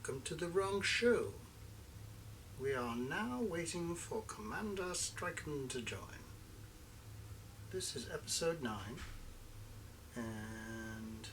Welcome to the wrong show. We are now waiting for Commander Stryken to join. This is episode 9, and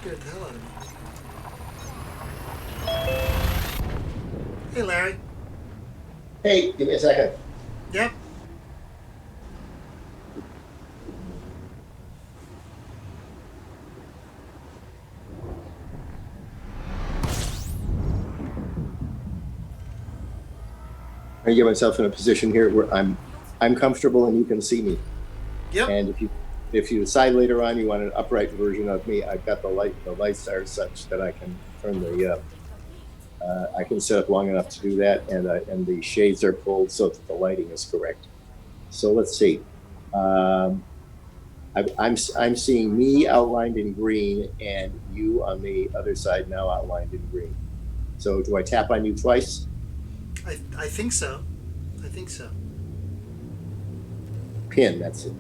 scared the hell out of me. Hey, Larry. Hey, give me a second. Yep. I get myself in a position here where I'm comfortable and you can see me. Yep. And if you decide later on you want an upright version of me, I've got the lights are such that I can turn I can sit up long enough to do that, and the shades are pulled so that the lighting is correct. So let's see. I'm seeing me outlined in green and you on the other side now outlined in green. So do I tap on you twice? I think so. I think so. Pin, that's it.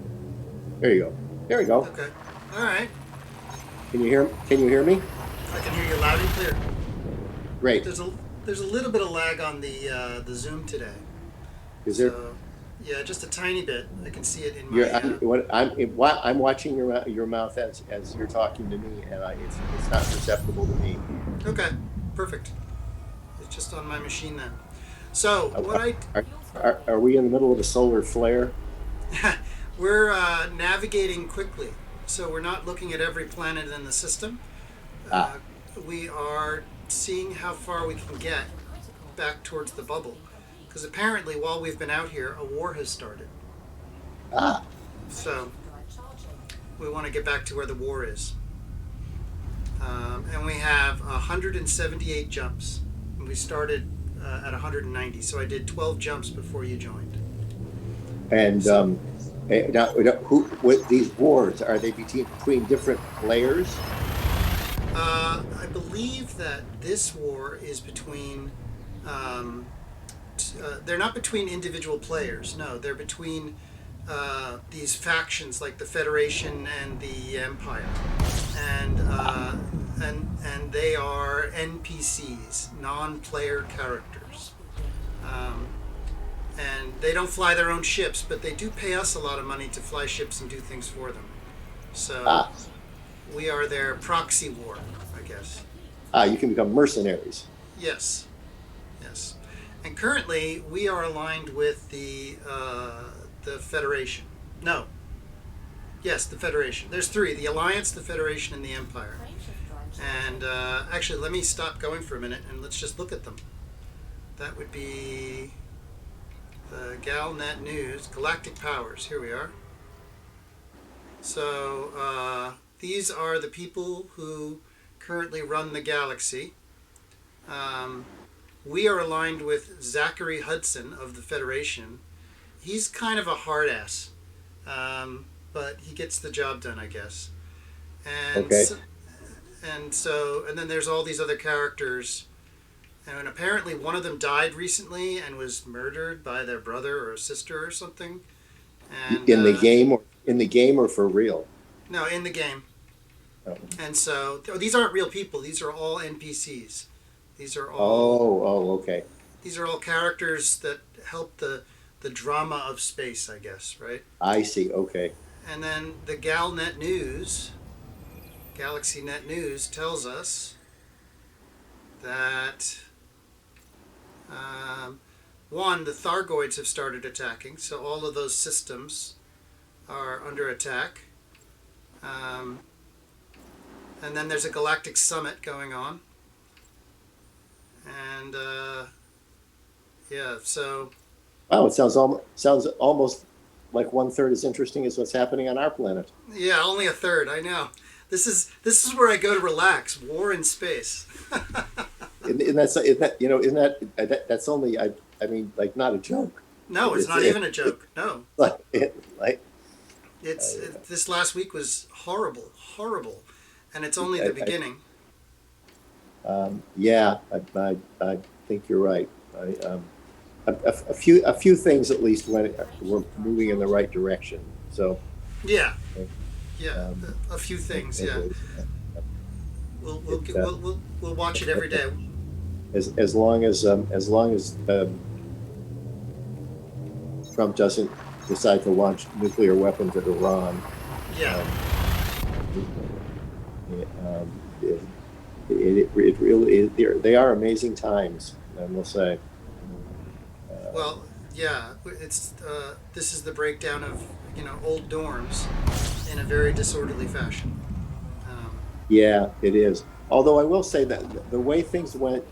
There you go. There we go. Okay. All right. Can you hear me? I can hear you loud and clear. Great. There's a little bit of lag on the Zoom today. Is there? So, yeah, just a tiny bit. I can see it in my. I'm watching your mouth as you're talking to me, and it's not perceptible to me. Okay, perfect. It's just on my machine then. So Are we in the middle of a solar flare? we're navigating quickly, so we're not looking at every planet in the system. We are seeing how far we can get back towards the bubble, because apparently while we've been out here, a war has started. So we want to get back to where the war is. And we have 178 jumps. We started at 190, so I did 12 jumps before you joined. And now, with these wars, are they between different players? I believe that this war is between. They're not between individual players. No, they're between these factions like the Federation and the Empire, and they are NPCs, non-player characters. And they don't fly their own ships, but they do pay us a lot of money to fly ships and do things for them. So we are their proxy war, I guess. You can become mercenaries. Yes. And currently, we are aligned with the Federation. No. Yes, the Federation. There's three: the Alliance, the Federation, and the Empire. And actually, let me stop going for a minute and let's just look at them. That would be the Galnet News, Galactic Powers. Here we are. So these are the people who currently run the galaxy. We are aligned with Zachary Hudson of the Federation. He's kind of a hard ass, but he gets the job done, I guess. And okay. And then there's all these other characters, and apparently one of them died recently and was murdered by their brother or sister or something. And in the game or for real? No, in the game. Oh. And so these aren't real people. These are all NPCs. These are all. Okay. These are all characters that help the drama of space, I guess, right? I see. Okay. And then the Galnet News, Galaxy Net News, tells us that one, the Thargoids have started attacking, so all of those systems are under attack. And then there's a galactic summit going on. And yeah, so Wow, it sounds almost like 1/3 as interesting as what's happening on our planet. yeah, only a third. I know. This is where I go to relax. War in space. And that's only I mean, like, not a joke. No, it's not even a joke. No, Like this last week was horrible, horrible, and it's only the beginning. Yeah, I think you're right. A few things at least were moving in the right direction. So Yeah, uh, yeah, um, a few things. Yeah, it- we'll watch it every day. as long as Trump doesn't decide to launch nuclear weapons at Iran. Yeah, It, it really they are amazing times, I will say. well, yeah. It's this is the breakdown of old norms in a very disorderly fashion. Yeah, it is. Although I will say that the way things went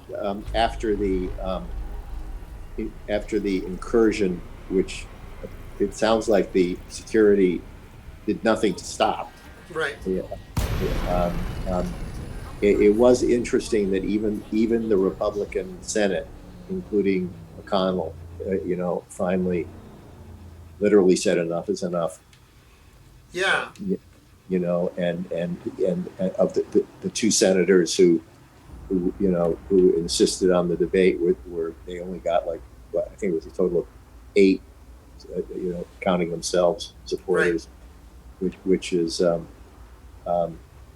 after the incursion, which it sounds like the security did nothing to stop. Right. Yeah. It was interesting that even the Republican Senate, including McConnell, finally, literally said enough is enough. Yeah. And of the two senators who insisted on the debate were they only got like I think it was a total of 8, counting themselves, supporters, Right. which is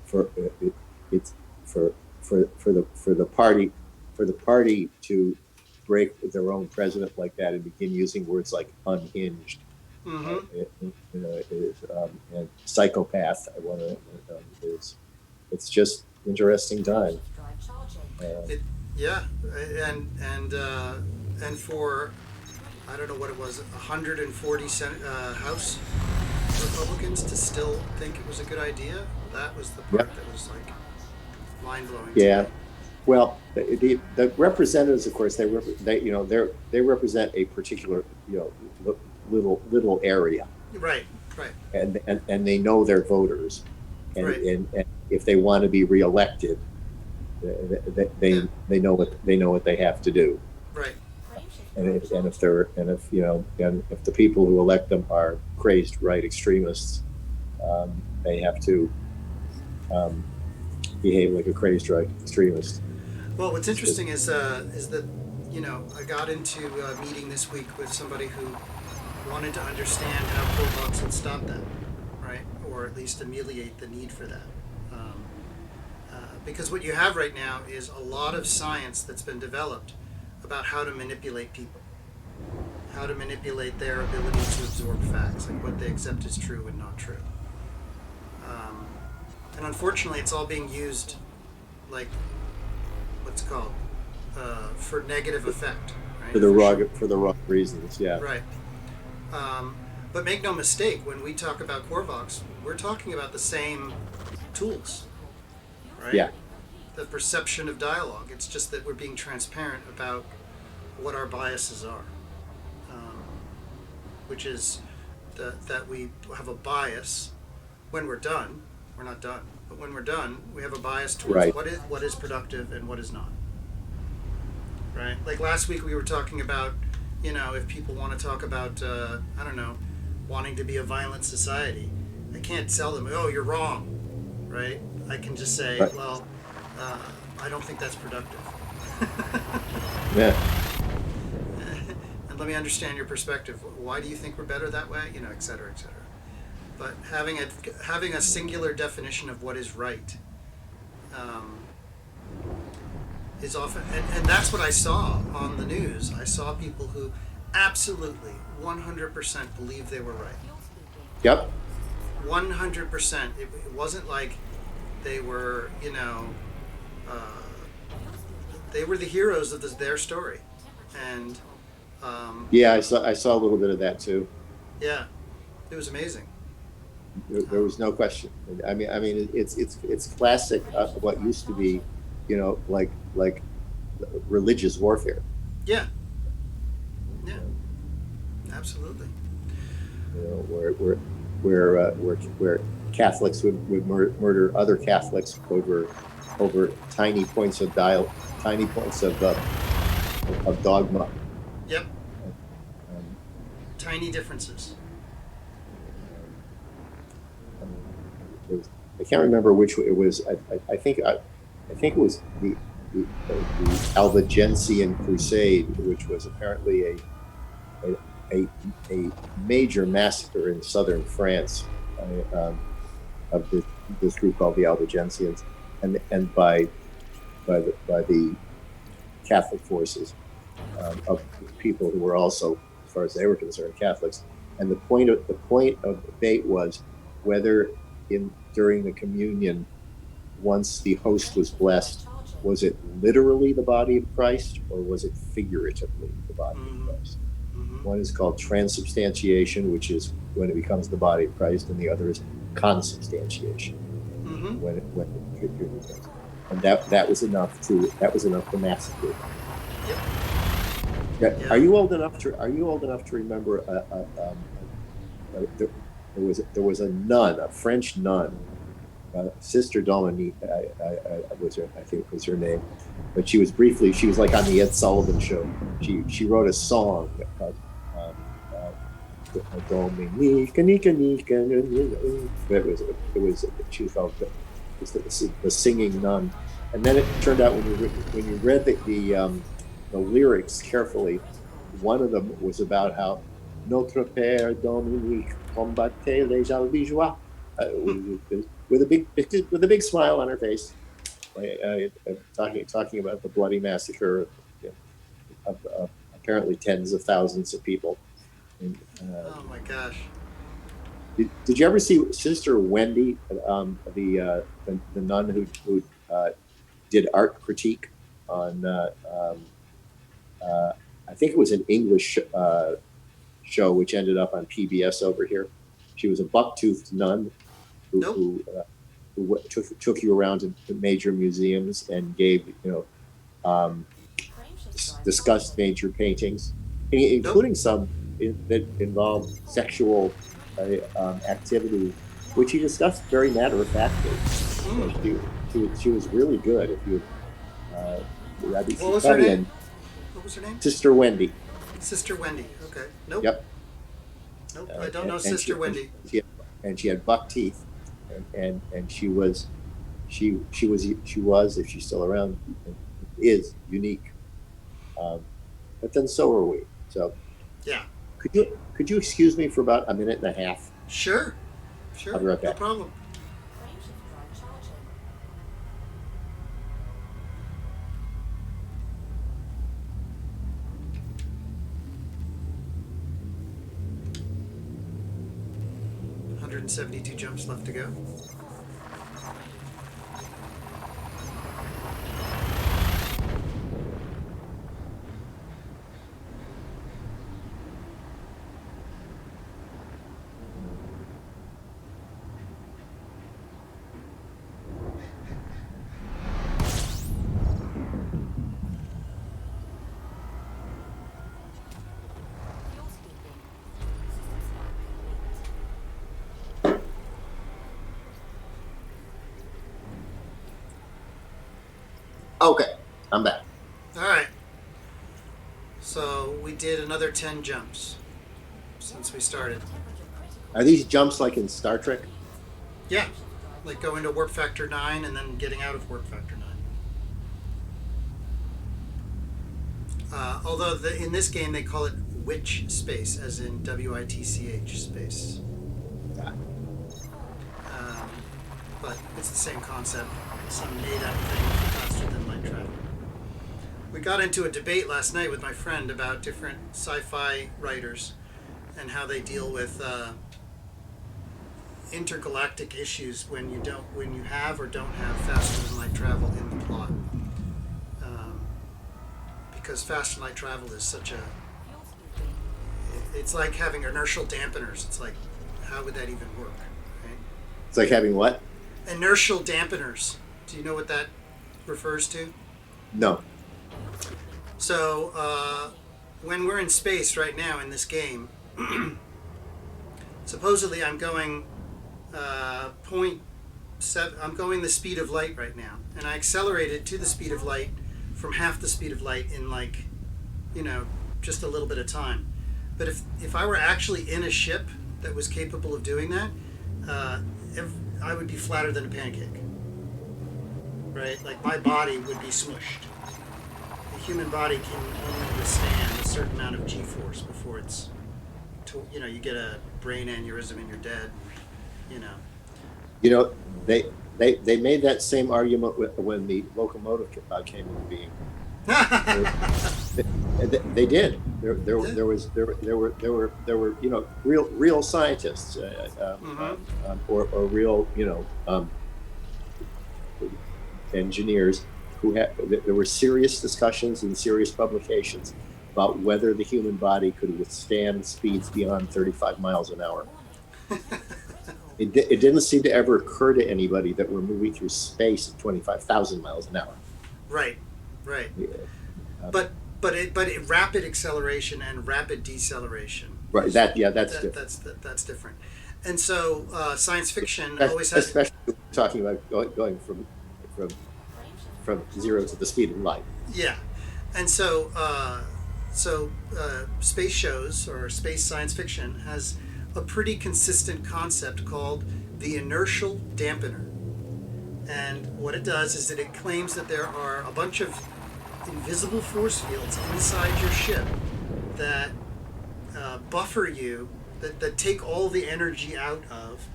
for it's for the party to break with their own president like that and begin using words like unhinged. Mm-hmm. And psychopath. It's just interesting time. Yeah, and for I don't know what it was, 140 House Republicans to still think it was a good idea. That was the part that was like mind blowing. Yeah. Well, the representatives, of course, they represent a particular little area. Right. And they know their voters, and Right. and if they want to be reelected, they know what they have to do. Right. And if the people who elect them are crazed right extremists, they have to behave like a crazed right extremist. Well, what's interesting is that I got into a meeting this week with somebody who wanted to understand how Covax would stop that, right, or at least ameliorate the need for that. Because what you have right now is a lot of science that's been developed about how to manipulate people, how to manipulate their ability to absorb facts, like what they accept as true and not true. And unfortunately, it's all being used, like, what's it called, for negative effect, right? For the wrong reasons, yeah. Right. But make no mistake, when we talk about Corvox, we're talking about the same tools, right? Yeah. The perception of dialogue. It's just that we're being transparent about what our biases are, which is that we have a bias when we're done. We're not done, but when we're done, we have a bias towards Right. what is productive and what is not. Right? Like last week, we were talking about, if people want to talk about, I don't know, wanting to be a violent society, I can't tell them, oh, you're wrong, right? I can just say, Right. well, I don't think that's productive. Yeah. And let me understand your perspective. Why do you think we're better that way? Et cetera, et cetera. But having a singular definition of what is right is often, and that's what I saw on the news. I saw people who absolutely 100% believed they were right. Yep. 100%. It wasn't like they were, They were the heroes of their story, and Yeah, I saw a little bit of that too. yeah, it was amazing. There was no question. I mean, it's classic what used to be, like religious warfare. Yeah, yeah, absolutely. Where Catholics would murder other Catholics over tiny points of dogma. Yep, Um, tiny differences. um, I can't remember which it was. I think it was the Albigensian Crusade, which was apparently a, a, a major massacre in southern France of this group called the Albigensians, and by the Catholic forces of people who were also, as far as they were concerned, Catholics. And the point of debate was whether during the communion, once the host was blessed, was it literally the body of Christ or was it figuratively the body Mm-hmm. of Christ? Mm-hmm. One is called transubstantiation, which is when it becomes the body of Christ, and the other is consubstantiation, Mm-hmm. when it becomes. And that was enough to massacre. Yep. Yeah. Yeah. Are you old enough to remember? There was a nun, a French nun, Sister Dominique. I think was her name, but she was like on the Ed Sullivan Show. She wrote a song called Dominique, Nika, Nika. It was she was called the singing nun, and then it turned out when you read the lyrics carefully, one of them was about how Notre Père Dominique combattait les Albigeois, with a big smile on her face, talking about the bloody massacre of apparently tens of thousands of people. And, Oh my gosh. did you ever see Sister Wendy, the nun who did art critique on? I think it was an English show which ended up on PBS over here. She was a buck-toothed nun Nope. who took you around to major museums and gave discussed major paintings, including some that involved sexual activity, which he discussed very matter of factly. She was really good. If you, What was her name? What was her name? Sister Wendy. Sister Wendy. Okay. Nope. Yep. Nope. I don't know Sister Wendy. She had buck teeth, and she was if she's still around, is unique. But then so are we. So Yeah. could you excuse me for about a minute and a half? Sure. Sure. I'll be right No back. problem. $172 jumps left to go. Okay, I'm back. All right. So we did another 10 jumps since we started. Are these jumps like in Star Trek? Yeah. Like going to warp factor 9 and then getting out of warp factor 9. Although in this game they call it witch space, as in WITCH space. But it's the same concept. Some made-up thing for faster than light travel. We got into a debate last night with my friend about different sci-fi writers and how they deal with intergalactic issues when you have or don't have faster than light travel in the plot. because fast light travel is such a. It's like having inertial dampeners. It's like, how would that even work? Right? It's like having what? Inertial dampeners. Do you know what that refers to? No. So when we're in space right now in this game, supposedly I'm going 0.7. I'm going the speed of light right now, and I accelerated to the speed of light from half the speed of light in like, just a little bit of time. But if I were actually in a ship that was capable of doing that, I would be flatter than a pancake. Right? Like my body would be smushed. The human body can only withstand a certain amount of G-force before it's, you get a brain aneurysm and you're dead. They made that same argument when the locomotive came into being. They did. There were real scientists or real engineers who had. There were serious discussions and serious publications about whether the human body could withstand speeds beyond 35 miles an hour. It didn't seem to ever occur to anybody that we're moving through space at 25,000 miles an hour. Right. Yeah. But rapid acceleration and rapid deceleration. Right. That's different. That's different. And so science fiction always has, especially talking about going from 0 to the speed of light. Yeah, and so space shows or space science fiction has a pretty consistent concept called the inertial dampener. And what it does is that it claims that there are a bunch of invisible force fields inside your ship that buffer you, that take all the energy out of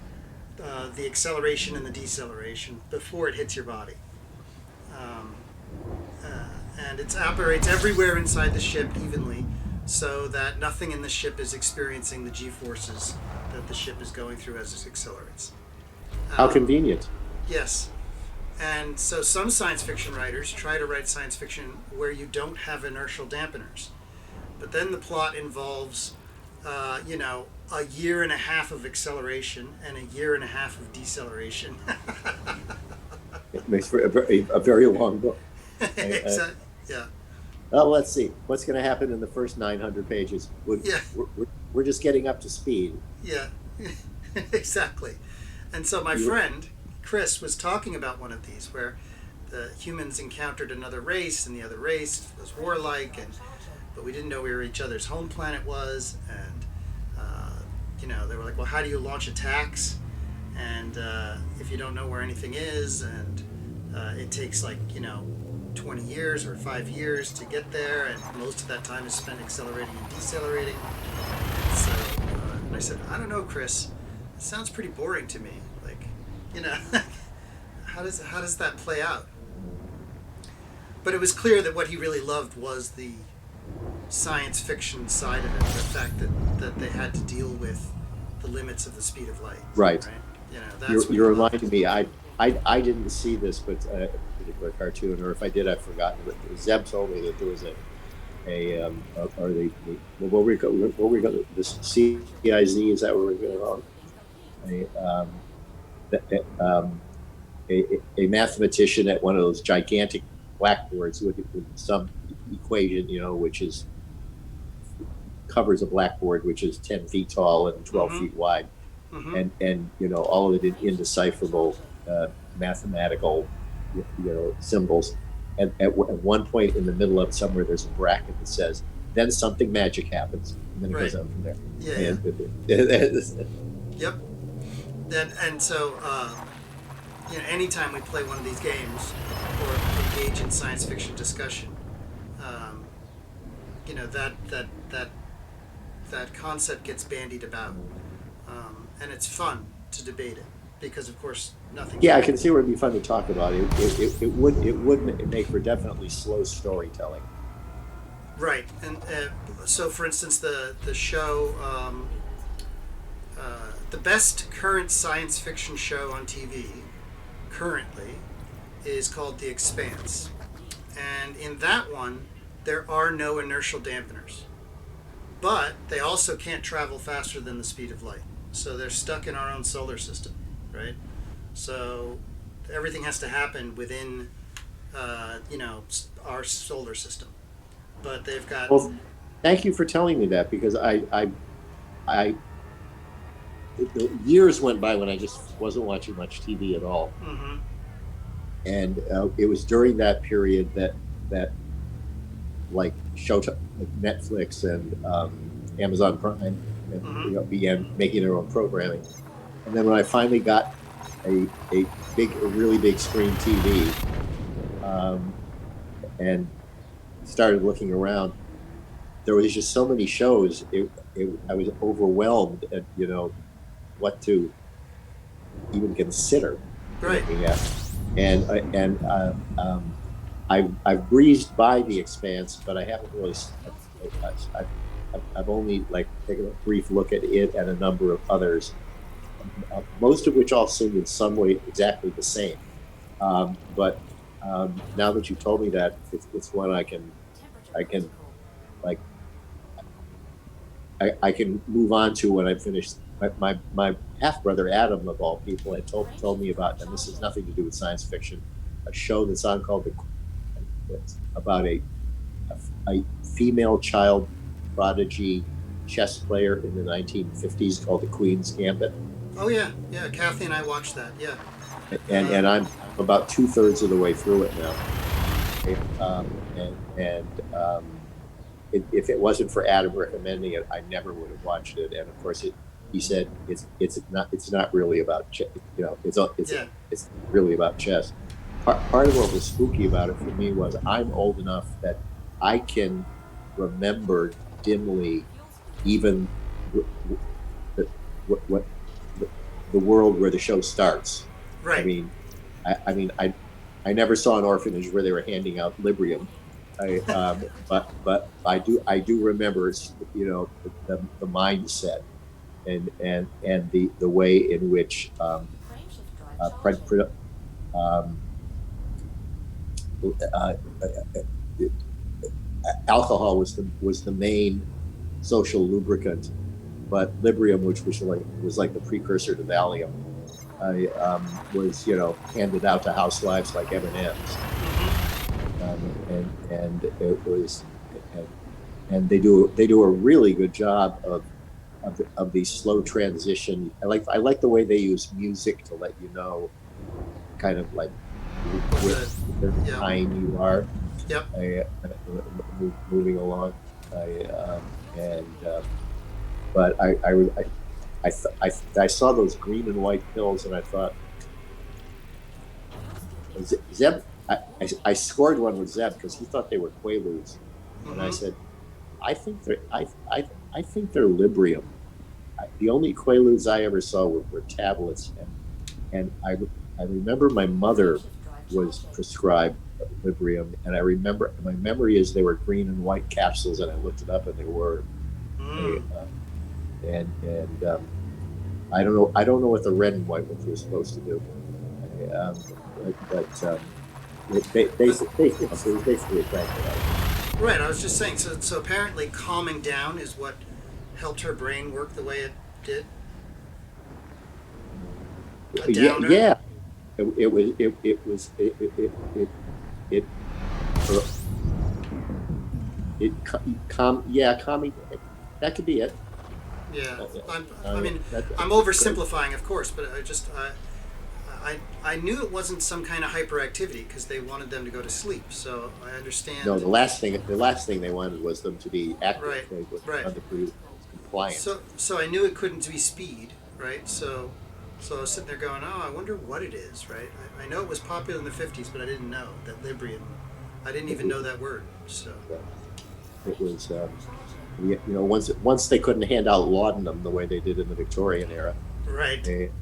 the acceleration and the deceleration before it hits your body. And it operates everywhere inside the ship evenly, so that nothing in the ship is experiencing the G-forces that the ship is going through as it accelerates. How convenient. Yes. And so some science fiction writers try to write science fiction where you don't have inertial dampeners. But then the plot involves, a year and a half of acceleration and a year and a half of deceleration. It makes for a very long book. Exactly. Yeah. Well, let's see. What's going to happen in the first 900 pages? We're just getting up to speed. Yeah, exactly. And so my friend, Chris, was talking about one of these where the humans encountered another race, and the other race was warlike, but we didn't know where each other's home planet was. And, they were like, well, how do you launch attacks? And if you don't know where anything is, and it takes 20 years or 5 years to get there, and most of that time is spent accelerating and decelerating. And so and I said, I don't know, Chris, it sounds pretty boring to me. How does that play out? But it was clear that what he really loved was the science fiction side of it, the fact that they had to deal with the limits of the speed of light. Right. That's you're reminding me. I didn't see this, but particular cartoon, or if I did, I've forgotten. But Zeb told me that there was what we call the CIZ. Is that what we're going on? A mathematician at one of those gigantic blackboards with some equation, which covers a blackboard which is 10 feet tall and 12 feet wide, and all of it in indecipherable mathematical symbols. And at one point in the middle of somewhere, there's a bracket that says, "Then something magic happens," and then it goes on from there. Yeah. Yep. And so, anytime we play one of these games or engage in science fiction discussion, that concept gets bandied about, and it's fun to debate it because, of course, nothing. Yeah, I can see where it'd be fun to talk about it. It would make for definitely slow storytelling. Right, and so for instance, the show, the best current science fiction show on TV currently is called The Expanse, and in that one, there are no inertial dampeners. But they also can't travel faster than the speed of light. So they're stuck in our own solar system, right? So everything has to happen within, our solar system. But they've got. Well, thank you for telling me that, because I the years went by when I just wasn't watching much TV at all, Mm-hmm. and it was during that period that like Showtime, like Netflix, and Amazon Prime, and, Mm-hmm. began making their own programming. And then when I finally got a really big screen TV, um, and started looking around, there was just so many shows. I was overwhelmed at what to even consider Right. looking at, and I've breezed by The Expanse, but I haven't really. I've only like taken a brief look at it and a number of others, most of which all seem in some way exactly the same. But now that you told me that, it's one I can like I can move on to when I finish. My half brother Adam, of all people, had told me about, and this has nothing to do with science fiction, a show that's on called it's about a female child prodigy chess player in the 1950s called the Queen's Gambit. Oh yeah, yeah. Kathy and I watched that. Yeah. And I'm about 2/3 of the way through it now. If it wasn't for Adam recommending it, I never would have watched it. And of course, he said it's not really about chess. Yeah. It's really about chess. Part of what was spooky about it for me was I'm old enough that I can remember dimly even what the world where the show starts. Right. I never saw an orphanage where they were handing out Librium. But I do remember, the mindset and the way in which alcohol was the main social lubricant, but Librium, which was like the precursor to Valium, was handed out to housewives like M&Ms. And it was, and they do a really good job of the slow transition. I like the way they use music to let you know, kind of like where time you are. Yep. Moving along. But I saw those green and white pills, and I thought, Zeb. I scored one with Zeb because he thought they were Quaaludes, and I said, I think they're Librium. The only Quaaludes I ever saw were tablets, and I remember my mother was prescribed Librium, and I remember, my memory is they were green and white capsules, and I looked it up and they were. I don't know what the red and white ones were supposed to do, but it was basically a crack. Right. I was just saying. So apparently, calming down is what helped her brain work the way it did. A downer? Yeah. Calming. That could be it. Yeah. I'm oversimplifying, of course, but I knew it wasn't some kind of hyperactivity because they wanted them to go to sleep. So I understand. No, the last thing they wanted was them to be active. Right. They were Right. under compliance. So I knew it couldn't be speed, right? So I was sitting there going, oh, I wonder what it is, right? I know it was popular in the 50s, but I didn't know that Librium. I didn't even know that word. So it was, once they couldn't hand out laudanum the way they did in the Victorian era. Right. It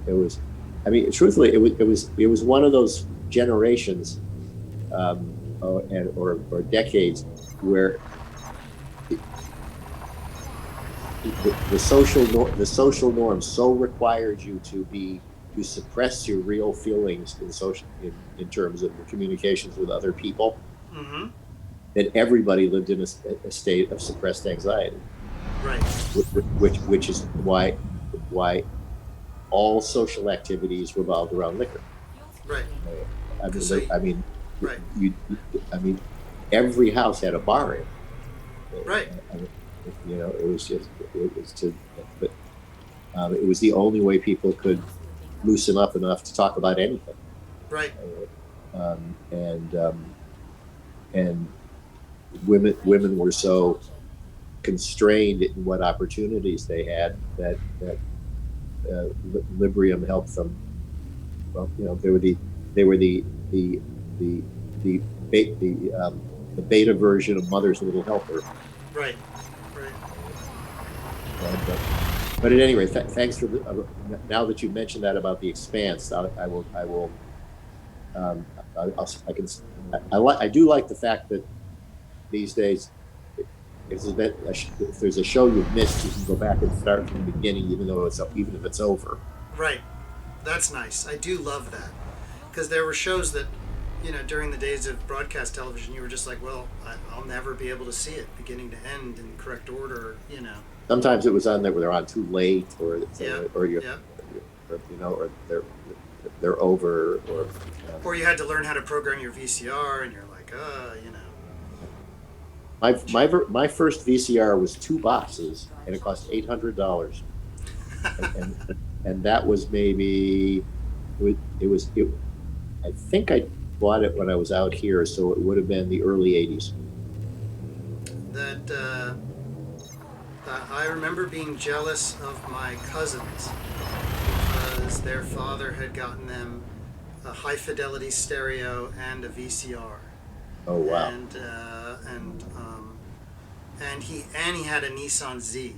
was. I mean, truthfully, it was one of those generations, or decades where the social norm so required you to suppress your real feelings in terms of your communications with other people, Mm-hmm. that everybody lived in a state of suppressed anxiety, Right. which is why all social activities revolved around liquor. Right. I mean, So, I mean, right. you, I mean, every house had a bar in it. Right. I mean, it was but it was the only way people could loosen up enough to talk about anything. Right. Um, and um, and women were so constrained in what opportunities they had that Librium helped them. Well, they were the the the beta version of Mother's Little Helper. Right. Right. But at any rate, thanks for now that you mentioned that about the Expanse, um, I can I do like the fact that these days, if there's a show you've missed, you can go back and start from the beginning, even if it's over. Right. That's nice. I do love that, because there were shows that, during the days of broadcast television, you were just like, well, I'll never be able to see it beginning to end in correct order. Sometimes it was on there where they're on too late, or you're, Yeah. or they're over, Or you had to learn how to program your VCR, and you're like, My first VCR was 2 boxes, and it cost $800, and that was maybe it. I think I bought it when I was out here, so it would have been the early '80s. that I remember being jealous of my cousins because their father had gotten them a high fidelity stereo and a VCR. Oh wow! And he had a Nissan Z,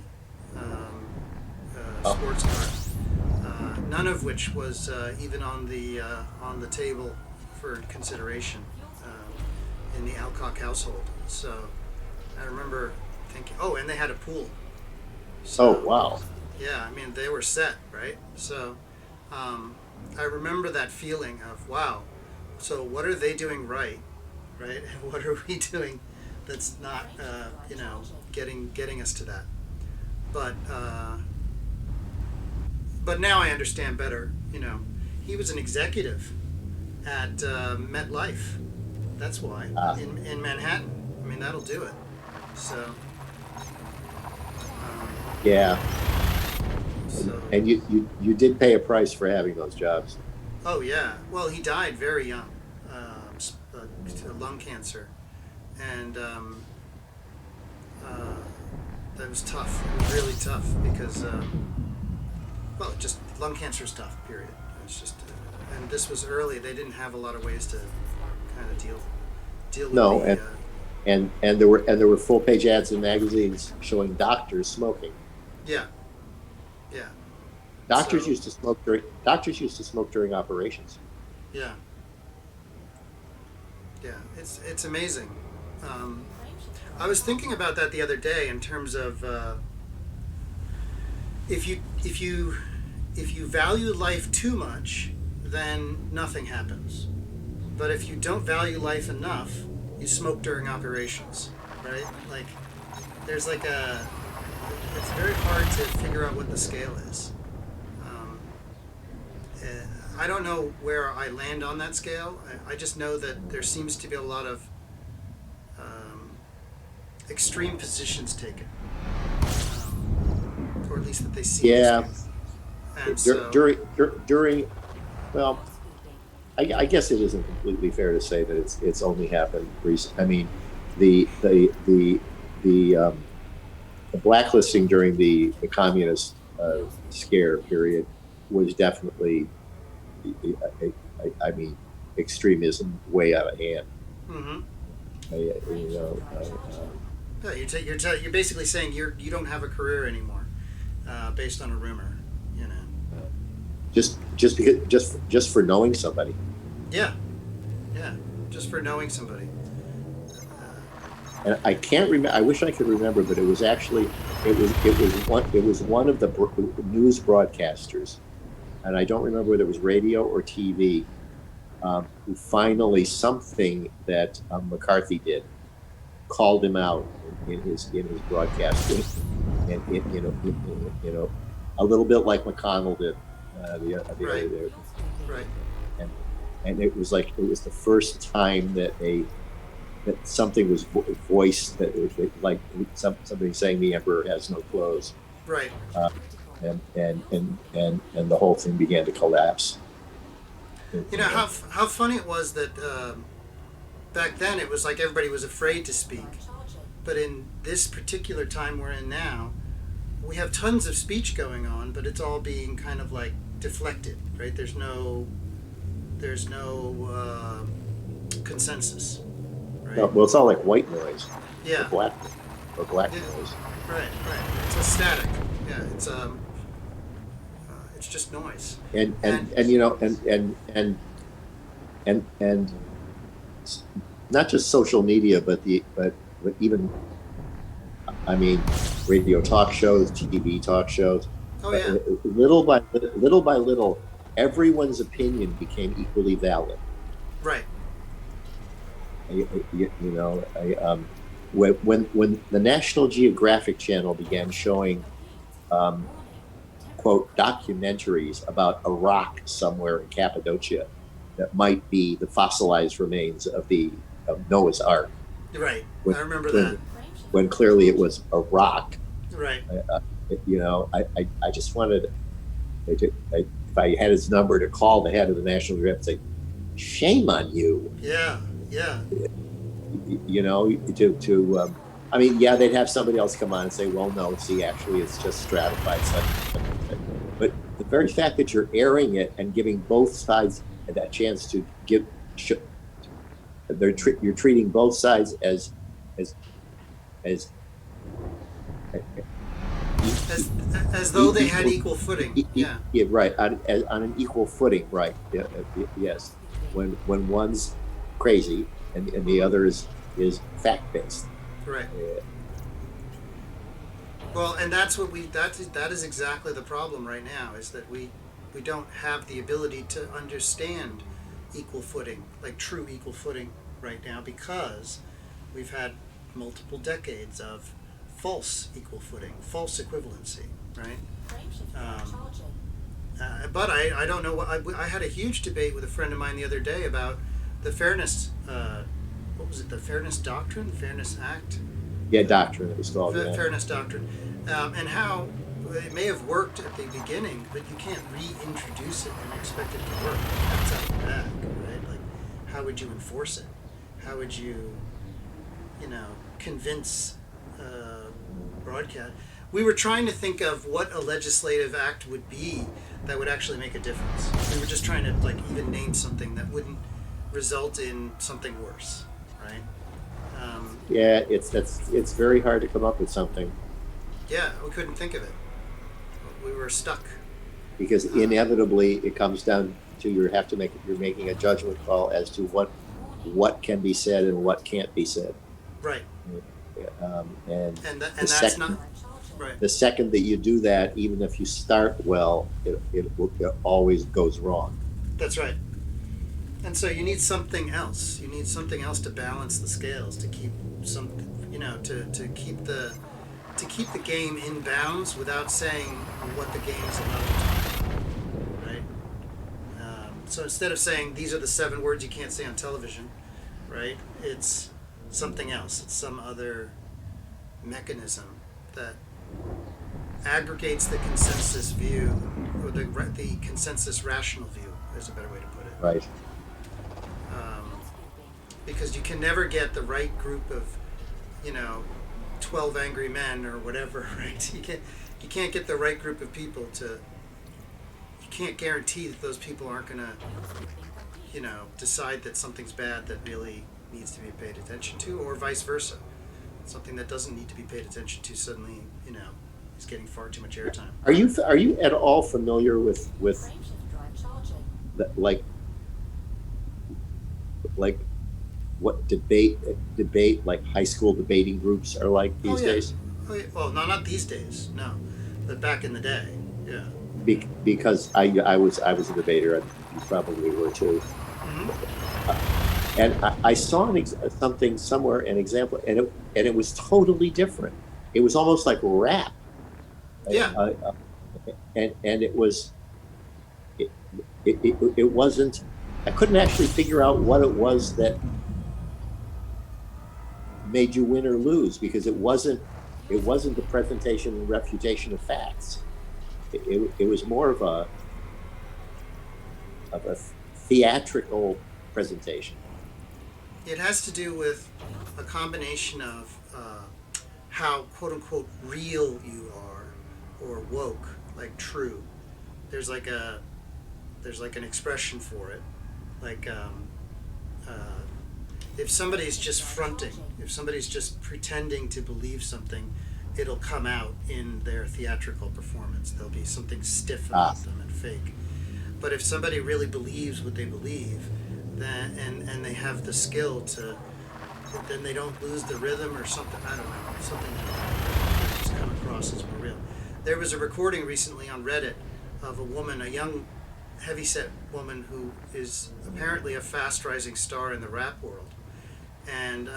sports car. None of which was even on the table for consideration in the Alcock household. So I remember thinking, oh, and they had a pool. So, Oh wow! yeah, I mean, they were set, right? So I remember that feeling of, wow, so what are they doing right? And what are we doing that's not, getting us to that? But now I understand better. He was an executive at MetLife. That's why, in Manhattan. I mean, that'll do it. So. Yeah, So. and you did pay a price for having those jobs. Oh yeah. Well, he died very young, lung cancer, and that was tough. It was really tough because, well, just lung cancer is tough. Period. It's just, and this was early. They didn't have a lot of ways to kind of deal with No, the. and there were full page ads in magazines showing doctors smoking. Yeah. Yeah. Doctors So- used to smoke during operations. Yeah. Yeah, it's amazing. I was thinking about that the other day in terms of if you value life too much, then nothing happens. But if you don't value life enough, you smoke during operations, right? Like, there's like it's very hard to figure out what the scale is. I don't know where I land on that scale. I just know that there seems to be a lot of extreme positions taken, or at least that they seem Yeah. to. And so, During, well, I guess it isn't completely fair to say that it's only happened recent. I mean, the blacklisting during the communist scare period was definitely, I mean, extremism way out of hand. mm-hmm. I, Yeah, you're basically saying you don't have a career anymore, based on a rumor, just for knowing somebody. Yeah, just for knowing somebody. And I can't remember. I wish I could remember, but it was actually it was one of the news broadcasters, and I don't remember whether it was radio or TV, who finally something that McCarthy did called him out in his broadcasting, and a little bit like McConnell did the Right. other day. Right. And it was like it was the first time that something was voiced like somebody saying the emperor has no clothes, Right. and the whole thing began to collapse. You know how funny it was that back then it was like everybody was afraid to speak, but in this particular time we're in now, we have tons of speech going on, but it's all being kind of like deflected, right? There's no consensus, right? No, well, it's all like white noise, Yeah. or black Yeah. noise. Right. It's a static. Yeah. It's just noise. And not just social media, but even, I mean, radio talk shows, TV talk shows. Oh yeah. Little by little, everyone's opinion became equally valid. Right. When the National Geographic Channel began showing, quote, documentaries about a rock somewhere in Cappadocia that might be the fossilized remains of Noah's Ark. Right. When, I remember that. When clearly it was a rock. Right. I just wanted, if I had his number, to call the head of the National Geographic and say, shame on you. Yeah. I mean, yeah, they'd have somebody else come on and say, well, no, see, actually, it's just stratified. But the very fact that you're airing it and giving both sides that chance to you're treating both sides as though they had equal footing. Yeah. Yeah, right. On an equal footing, right? Yeah, yes. When one's crazy and the other is fact based. Right. Well, and that's what that is exactly the problem right now, is that we don't have the ability to understand equal footing, like true equal footing right now, because we've had multiple decades of false equal footing, false equivalency, right? But I don't know. I had a huge debate with a friend of mine the other day about the fairness. What was it? The Fairness Doctrine, the Fairness Act. Yeah, doctrine it was called. The Fairness Doctrine, and how it may have worked at the beginning, but you can't reintroduce it and expect it to work. That's out the back, right? Like, how would you enforce it? How would you, convince broadcast? We were trying to think of what a legislative act would be that would actually make a difference. We were just trying to even name something that wouldn't result in something worse, right? Yeah, it's very hard to come up with something. Yeah, we couldn't think of it. We were stuck. Because inevitably it comes down to you're making a judgment call as to what can be said and what can't be said. Right. And that's not right. The second that you do that, even if you start well, it always goes wrong. That's right. And so you need something else. You need something else to balance the scales, to keep to keep the game in bounds without saying what the game is about, right? So instead of saying these are the 7 words you can't say on television, right? It's something else. It's some other mechanism that aggregates the consensus view, or the consensus rational view is a better way to put it. Right. Because you can never get the right group of, 12 angry men or whatever, right? You can't get the right group of people to. You can't guarantee that those people aren't gonna, decide that something's bad that really needs to be paid attention to, or vice versa. Something that doesn't need to be paid attention to suddenly, is getting far too much airtime. Are you at all familiar with the, like what debate like high school debating groups are like these days? Oh, yeah. Well, not these days, no, but back in the day, yeah. Because I was a debater, and you probably were too. Mm-hmm. And I saw something somewhere, an example, and it was totally different. It was almost like rap, Yeah. and it, it wasn't. I couldn't actually figure out what it was that made you win or lose because it wasn't the presentation and refutation of facts. It was more of a theatrical presentation. It has to do with a combination of how quote unquote real you are, or woke, like true. There's like a there's like an expression for it, like uh, if somebody's just fronting, if somebody's just pretending to believe something, it'll come out in their theatrical performance. There'll be something stiff Ah, about them and fake. But if somebody really believes what they believe, then and they have the skill to, then they don't lose the rhythm or something. I don't know, something that just come across as more real. There was a recording recently on Reddit of a woman, a young, heavyset woman who is apparently a fast rising star in the rap world, and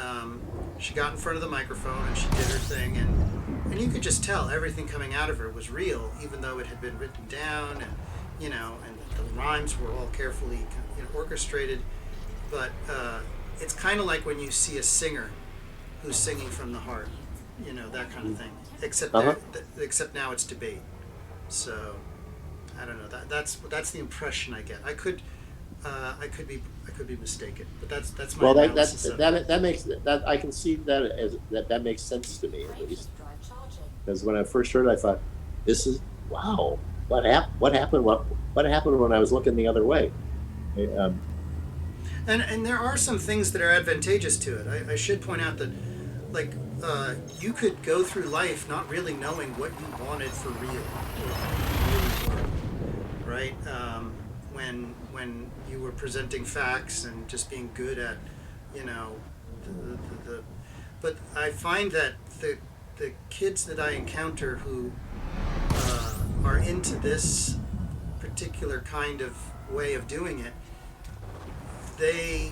she got in front of the microphone and she did her thing, and you could just tell everything coming out of her was real, even though it had been written down, and and the rhymes were all carefully orchestrated. But it's kind of like when you see a singer who's singing from the heart, that kind of thing. Except uh-huh. except now it's debate. So I don't know. That's the impression I get. I could be mistaken, but that's my Well, analysis of it. that makes that I can see that as that makes sense to me at least. Because when I first heard it, I thought, "This is wow. What happened? What happened when I was looking the other way?" Um, And there are some things that are advantageous to it. I should point out that, like, you could go through life not really knowing what you wanted for real, or who you really were, right? When you were presenting facts and just being good at, you know, the but I find that the kids that I encounter who are into this particular kind of way of doing it, they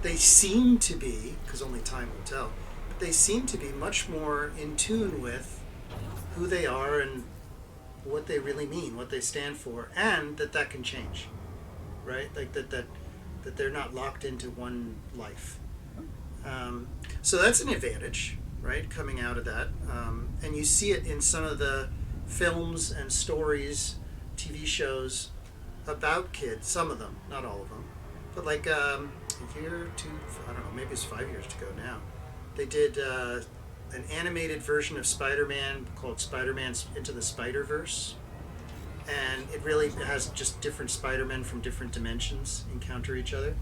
they seem to be, because only time will tell, but they seem to be much more in tune with who they are and what they really mean, what they stand for, and that can change, right? Like that they're not locked into one life. So that's an advantage, right? Coming out of that, and you see it in some of the films and stories, TV shows about kids. Some of them, not all of them, but like a year or two, I don't know, maybe it's 5 years ago now. They did an animated version of Spider-Man called Spider-Man's Into the Spider-Verse, and it really has just different Spider-Men from different dimensions encounter each other.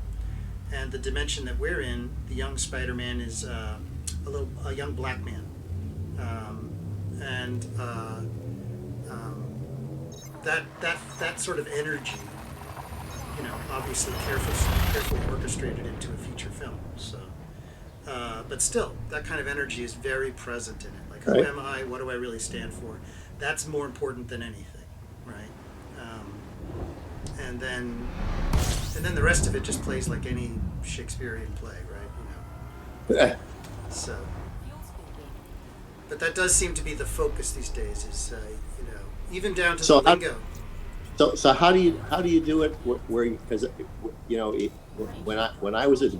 And the dimension that we're in, the young Spider-Man is a young black man, and that sort of energy, obviously carefully orchestrated into a feature film. So, but still, that kind of energy is very present in it. Like, who right. am I? What do I really stand for? That's more important than anything, right? And then the rest of it just plays like any Shakespearean play, right? So, but that does seem to be the focus these days. Is even down to the So lingo. so how do you do it where because when I was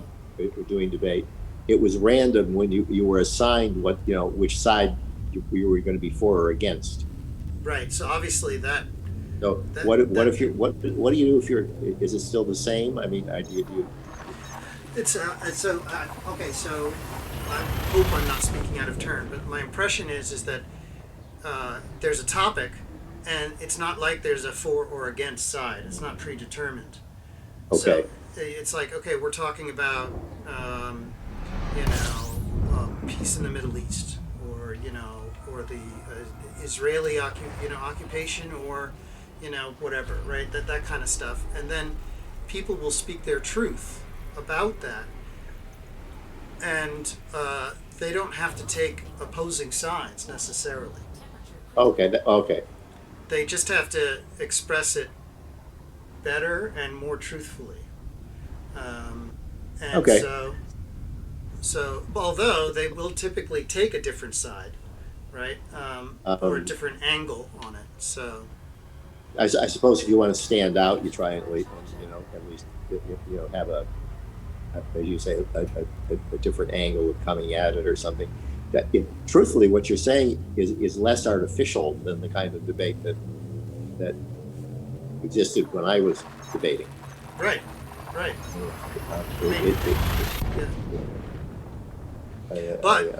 doing debate, it was random when you were assigned what which side you were going to be for or against. Right. So obviously So that what that if you're what do you do if you're is it still the same? I mean, it's so okay. So I hope I'm not speaking out of turn, but my impression is that there's a topic, and it's not like there's a for or against side. It's not predetermined. okay, So it's like, okay, we're talking about peace in the Middle East, or or the Israeli occupation, or whatever, right? That kind of stuff, and then people will speak their truth about that, and they don't have to take opposing sides necessarily. okay, They just have to express it better and more truthfully. Um, and Okay. so although they will typically take a different side, right, or a Um, different angle on it. So I suppose if you want to stand out, you try and at least have as you say, a different angle of coming at it or something. Truthfully, what you're saying is less artificial than the kind of debate that existed when I was debating. right, right. I mean, yeah. But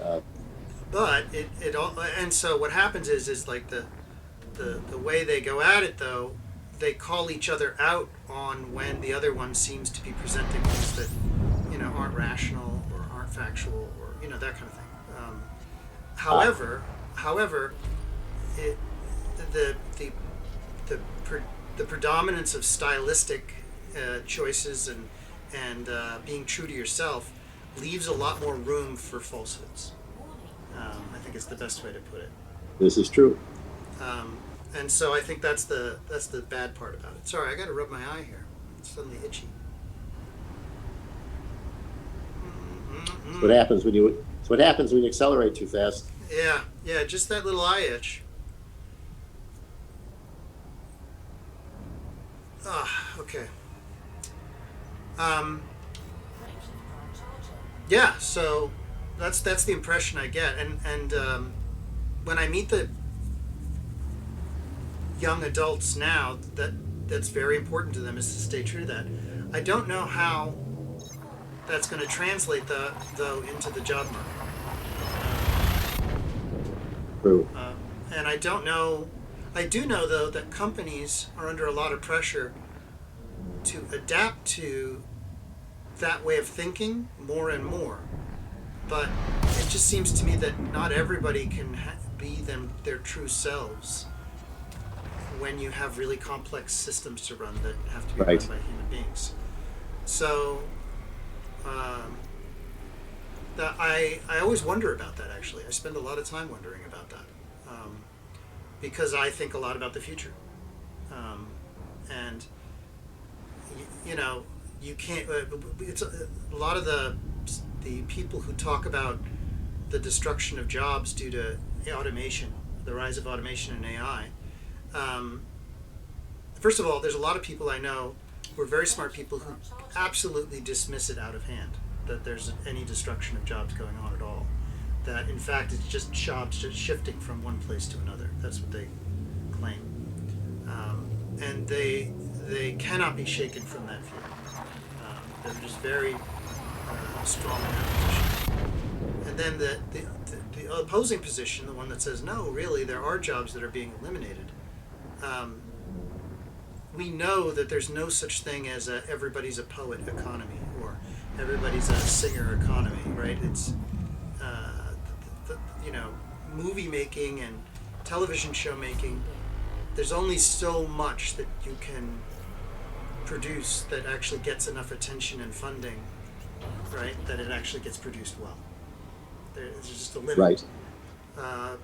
I, it all, and so what happens is like the way they go at it though, they call each other out on when the other one seems to be presenting things that aren't rational or aren't factual or that kind of thing. However, however, it the the the the predominance of stylistic choices and being true to yourself leaves a lot more room for falsehoods. I think it's the best way to put it. this is true. Um, and so I think that's the bad part about it. Sorry, I got to rub my eye here. It's suddenly itchy. It's what happens when you accelerate too fast. Yeah, yeah, just that little eye itch. Ah, okay. Um, yeah, so that's the impression I get, and when I meet the young adults now, that's very important to them is to stay true to that. I don't know how that's going to translate though into the job market. True. And I don't know. I do know though that companies are under a lot of pressure to adapt to that way of thinking more and more. But it just seems to me that not everybody can be their true selves when you have really complex systems to run that have to be Right. run by human beings. So um, I always wonder about that. Actually, I spend a lot of time wondering about that because I think a lot about the future, and you can't. It's a lot of the people who talk about the destruction of jobs due to automation, the rise of automation and AI. Um, First of all, there's a lot of people I know who are very smart people who absolutely dismiss it out of hand that there's any destruction of jobs going on at all. That in fact it's just jobs just shifting from one place to another. That's what they claim, and they cannot be shaken from that view. They're just very strong in that position. And then the opposing position, the one that says no, really there are jobs that are being eliminated. Um, we know that there's no such thing as everybody's a poet economy or everybody's a singer economy, right? It's movie making and television show making. There's only so much that you can produce that actually gets enough attention and funding, right? That it actually gets produced well. There's just a limit. Right.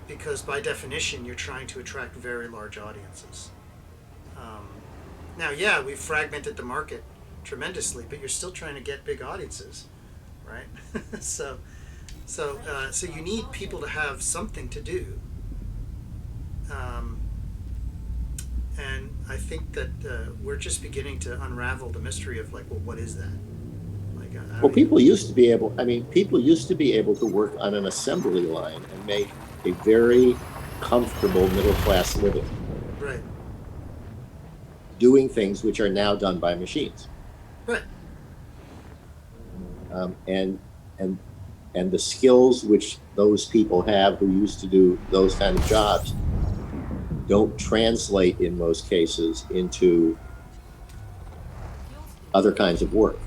Because by definition, you're trying to attract very large audiences. Now, yeah, we've fragmented the market tremendously, but you're still trying to get big audiences, right? so you need people to have something to do, and I think that we're just beginning to unravel the mystery of like, well, what is that? Like, Well, people used to be able. I mean, people used to be able to work on an assembly line and make a very comfortable middle class living, right, doing things which are now done by machines. right, And the skills which those people have who used to do those kind of jobs don't translate in most cases into other kinds of work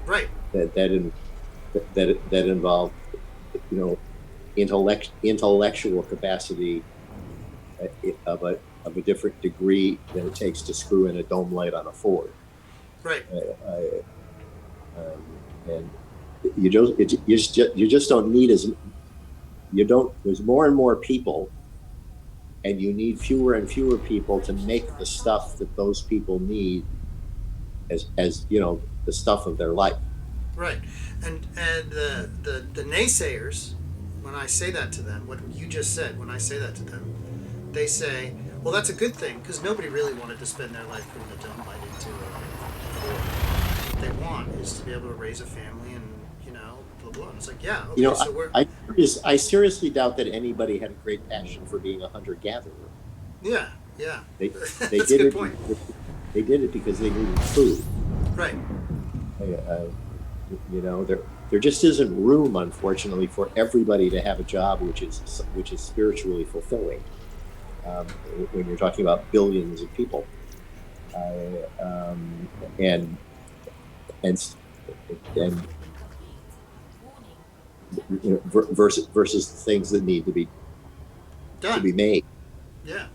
right, that involve intellectual capacity of a different degree than it takes to screw in a dome light on a Ford. right, And you just don't need there's more and more people, and you need fewer and fewer people to make the stuff that those people need as you know, the stuff of their life. Right. And the naysayers, when I say that to them, what you just said, when I say that to them, they say, well, that's a good thing because nobody really wanted to spend their life putting a dynamite into a Ford. What they want is to be able to raise a family and, blah, blah. And it's like, yeah, okay, You know, so we're, I seriously doubt that anybody had a great passion for being a hunter gatherer. yeah, yeah. They That's they a did good it. point. They did it because they needed food. Right. Uh, there just isn't room, unfortunately, for everybody to have a job which is spiritually fulfilling. Um, when you're talking about billions of people, and and and versus the things that need to be Done. made. Yeah.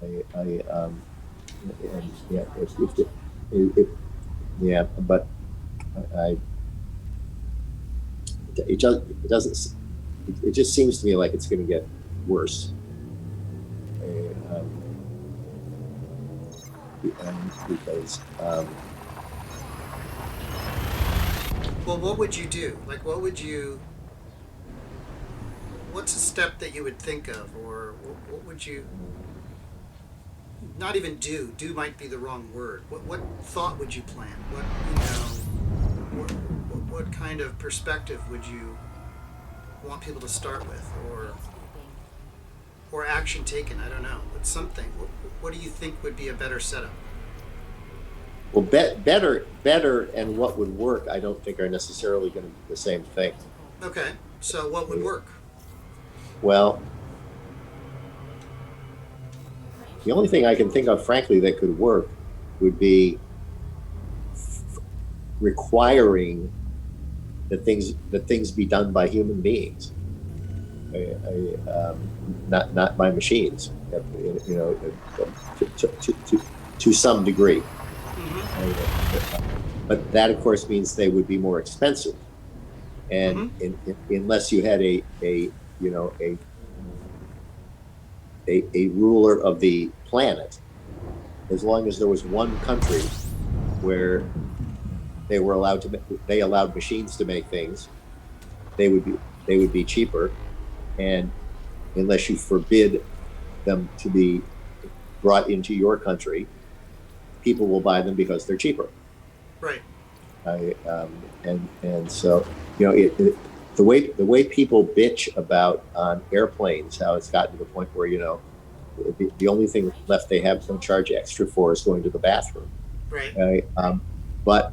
And yeah, it, yeah, but I it doesn't it just seems to me like it's going to get worse. Because Well, what would you do? Like, what's a step that you would think of, or what would you not even do? Do might be the wrong word. What thought would you plant? What kind of perspective would you want people to start with, or action taken? I don't know, but something. What do you think would be a better setup? well, better, and what would work, I don't think are necessarily going to be the same thing. Okay, so what would work? Well, the only thing I can think of, frankly, that could work would be requiring that things be done by human beings, not by machines. To some degree. But that, of course, means they would be more expensive, and unless you had a ruler of the planet, as long as there was one country where they allowed machines to make things, they would be cheaper, and unless you forbid them to be brought into your country, people will buy them because they're cheaper. Right. And so the way people bitch about on airplanes, how it's gotten to the point where the only thing left they have to charge extra for is going to the bathroom. Right. But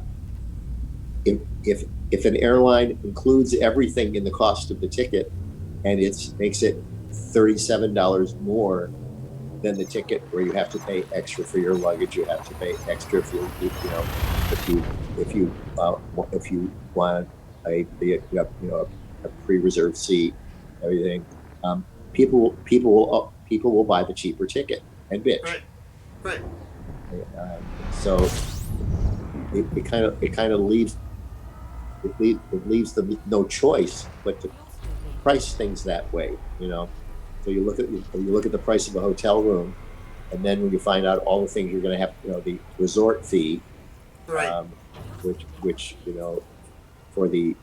if an airline includes everything in the cost of the ticket, and it makes it $37 more than the ticket, where you have to pay extra for your luggage, you have to pay extra if you want a pre-reserved seat, everything. People will buy the cheaper ticket and bitch. Right. So it kind of leaves them no choice but to price things that way. So you look at the price of a hotel room, and then when you find out all the things you're going to have, the resort fee, Right. Which for the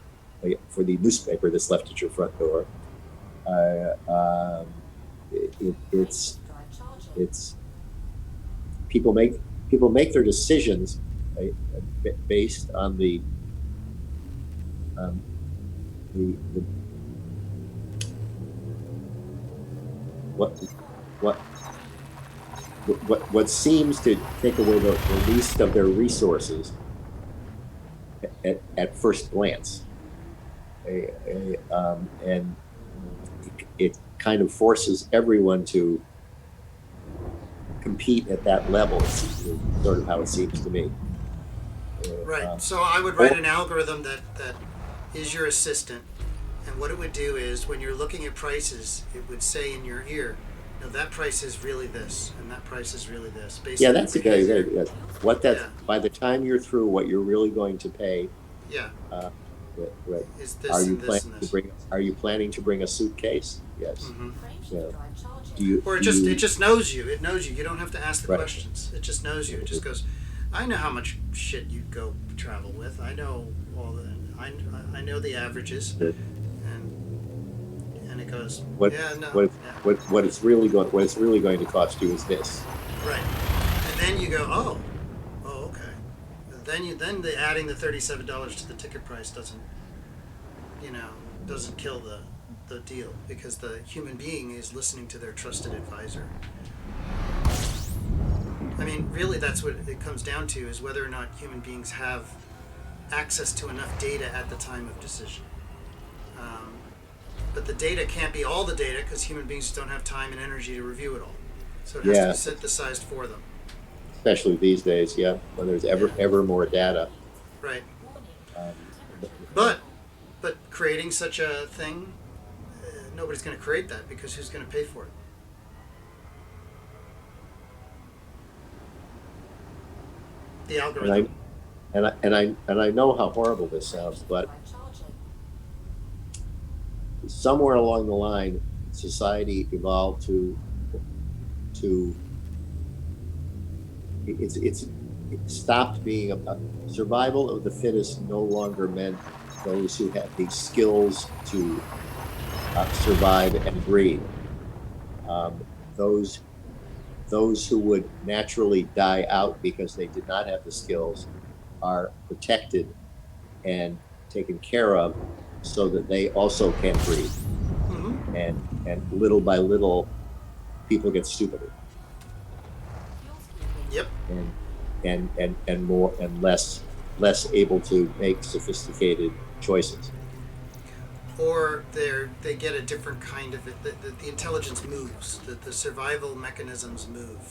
newspaper that's left at your front door, it's people make their decisions based on the what seems to take away the least of their resources at first glance, and it kind of forces everyone to compete at that level. It's sort of how it seems to me. Right. So I would write an algorithm that is your assistant, and what it would do is when you're looking at prices, it would say in your ear, that price is really this, and that price is really this. Yeah, that's a good idea. By the time you're through, what you're really going to pay. Yeah. Right. Is this Are you and this planning and this? Are you planning to bring a suitcase? Yes. Mm-hmm. Yeah. Or it just knows you. It knows you. You don't have to ask the Right. questions. It just knows you. It just goes, I know how much shit you go travel with. I know all the. I know the averages, and it goes. What Yeah, no, what yeah, what it's really going to cost you is this. right. And then you go, oh, okay. Then the adding the $37 to the ticket price doesn't kill the deal, because the human being is listening to their trusted advisor. I mean, really, that's what it comes down to, is whether or not human beings have access to enough data at the time of decision. But the data can't be all the data, because human beings don't have time and energy to review it all. So it has to be synthesized for them. Especially these days, yeah, when there's ever more data. Right. Um, But creating such a thing, nobody's going to create that, because who's going to pay for it? The algorithm. and I know how horrible this sounds, but somewhere along the line, society evolved to it stopped being a survival of the fittest. No longer meant those who had the skills to survive and breed. Um, those who would naturally die out because they did not have the skills are protected and taken care of, so that they also can breed. Mm-hmm. And little by little, people get stupider. Yep. And more and less able to make sophisticated choices. Or they get a different kind of it. The intelligence moves. The survival mechanisms move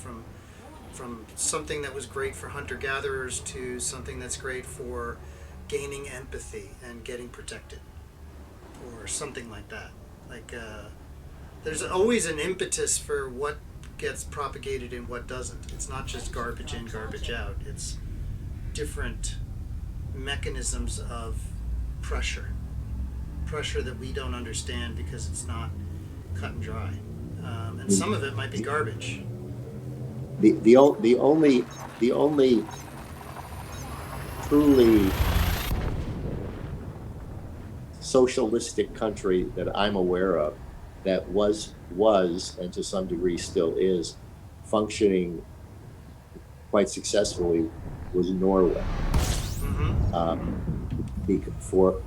from something that was great for hunter-gatherers to something that's great for gaining empathy and getting protected, or something like that. Like there's always an impetus for what gets propagated and what doesn't. It's not just garbage in, garbage out. It's different mechanisms of pressure that we don't understand, because it's not cut and dry, and some of it might be garbage. The only truly socialistic country that I'm aware of that was and to some degree still is functioning quite successfully was Norway.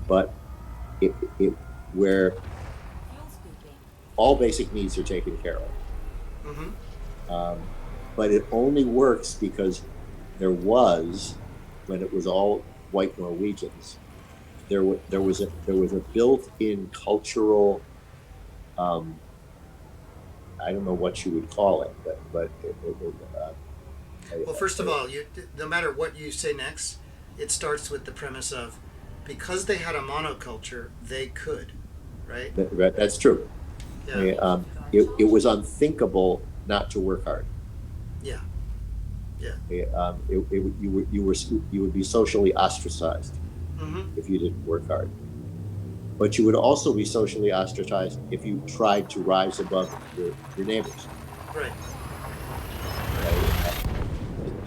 But where all basic needs are taken care of. But it only works because there was, when it was all white Norwegians, there was a built-in cultural, I don't know what you would call it, but well, first of all, no matter what you say next, it starts with the premise of, because they had a monoculture, they could, right? That's true. Yeah. It was unthinkable not to work hard. Yeah. Yeah. You would be socially ostracized if you didn't work hard. But you would also be socially ostracized if you tried to rise above your neighbors. Right.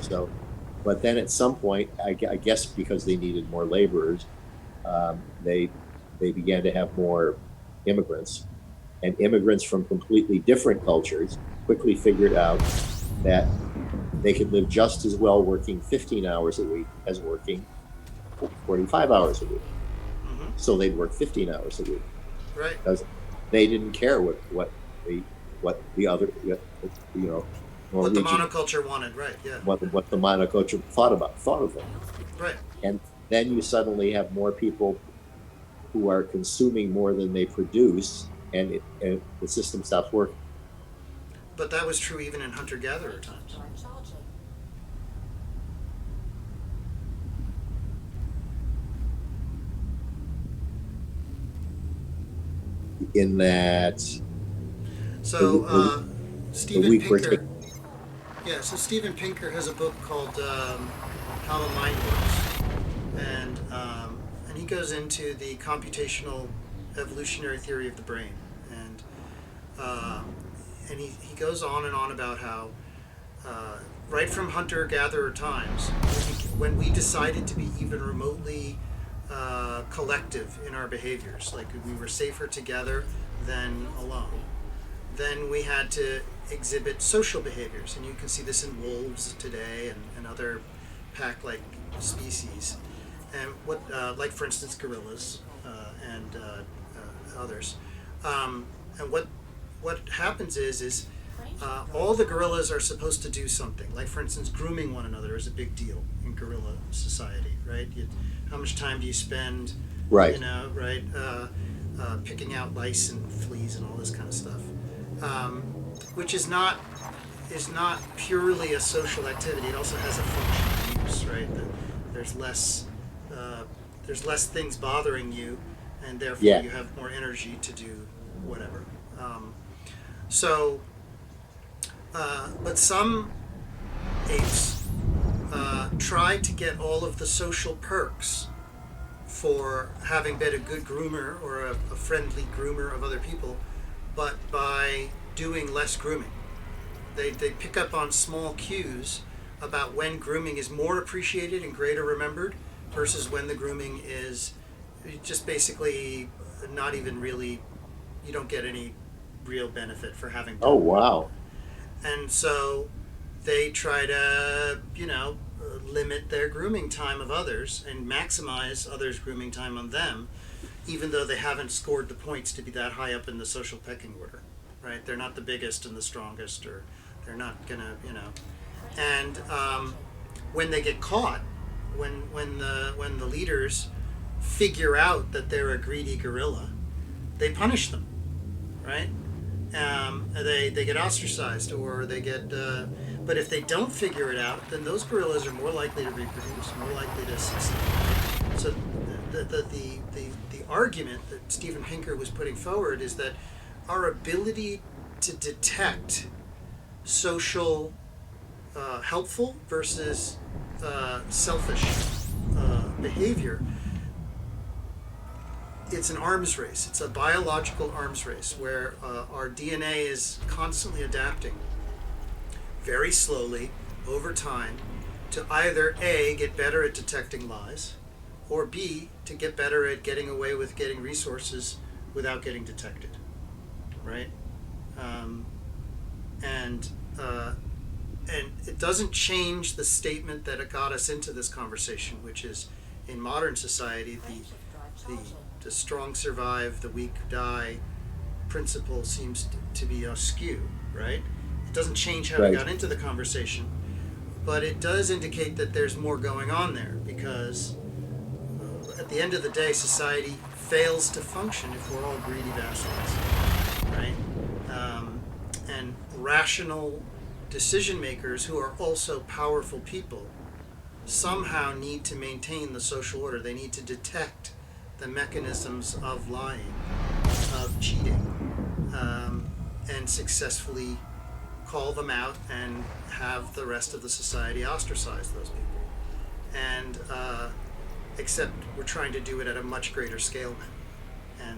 So, but then at some point, I guess because they needed more laborers, they began to have more immigrants, and immigrants from completely different cultures quickly figured out that they could live just as well working 15 hours a week as working 45 hours a week. So they'd work 15 hours a week. Right. Because they didn't care what the other, Norwegian, what the monoculture wanted, right? Yeah. What the monoculture thought of them. Right. And then you suddenly have more people who are consuming more than they produce, and the system stops working. But that was true even in hunter-gatherer times. In that, so Steven Pinker, so Steven Pinker has a book called How the Mind Works, and he goes into the computational evolutionary theory of the brain, and he goes on and on about how right from hunter-gatherer times, when we decided to be even remotely collective in our behaviors, like we were safer together than alone, then we had to exhibit social behaviors. And you can see this in wolves today and other pack-like species. And what, like for instance, gorillas and others. And what happens is all the gorillas are supposed to do something. Like for instance, grooming one another is a big deal in gorilla society, right? How much time do you spend, Right. you know, right, picking out lice and fleas and all this kind of stuff, which is not purely a social activity. It also has a functional use, right? There's less things bothering you, and therefore Yeah. you have more energy to do whatever. So, but some apes try to get all of the social perks for having been a good groomer or a friendly groomer of other people, but by doing less grooming. They pick up on small cues about when grooming is more appreciated and greater remembered versus when the grooming is just basically not even really, you don't get any real benefit for having done Oh, it. wow. And so they try to, limit their grooming time of others and maximize others' grooming time on them, even though they haven't scored the points to be that high up in the social pecking order, right? They're not the biggest and the strongest, or they're not gonna, And when they get caught, when the leaders figure out that they're a greedy gorilla, they punish them, right? They get ostracized, or they get. But if they don't figure it out, then those gorillas are more likely to reproduce, more likely to succeed. So the argument that Steven Pinker was putting forward is that our ability to detect social helpful versus selfish behavior, it's an arms race. It's a biological arms race where our DNA is constantly adapting very slowly over time to either A, get better at detecting lies, or B, to get better at getting away with getting resources without getting detected, right? And it doesn't change the statement that got us into this conversation, which is in modern society, the strong survive, the weak die principle seems to be askew, right? It doesn't change how we got into the conversation, but it does indicate that there's more going on there, because at the end of the day, society fails to function if we're all greedy bastards, right? And rational decision makers who are also powerful people somehow need to maintain the social order. They need to detect the mechanisms of lying, of cheating, and successfully call them out and have the rest of the society ostracize those people. And except we're trying to do it at a much greater scale now.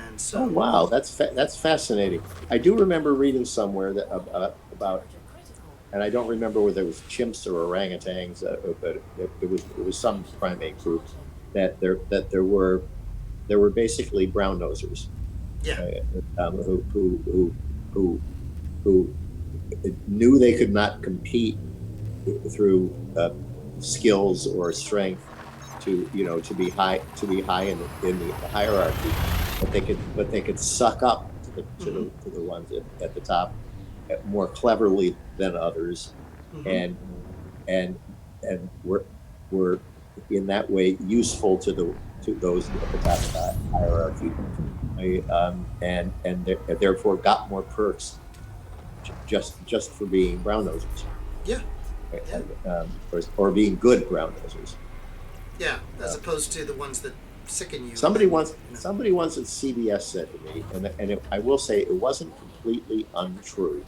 And so. Oh, wow. That's fascinating. I do remember reading somewhere that about, and I don't remember whether it was chimps or orangutans, but it was some primate group that there were basically brown nosers, Yeah. who knew they could not compete through skills or strength to be high in the hierarchy, but they could suck up to the ones at the top more cleverly than others, and were in that way useful to those at the top of the hierarchy, and therefore got more perks just for being brown nosers. Yeah. Or being good brown nosers. Yeah, as opposed to the ones that sicken you. Somebody once at CBS said to me, and I will say it wasn't completely untrue,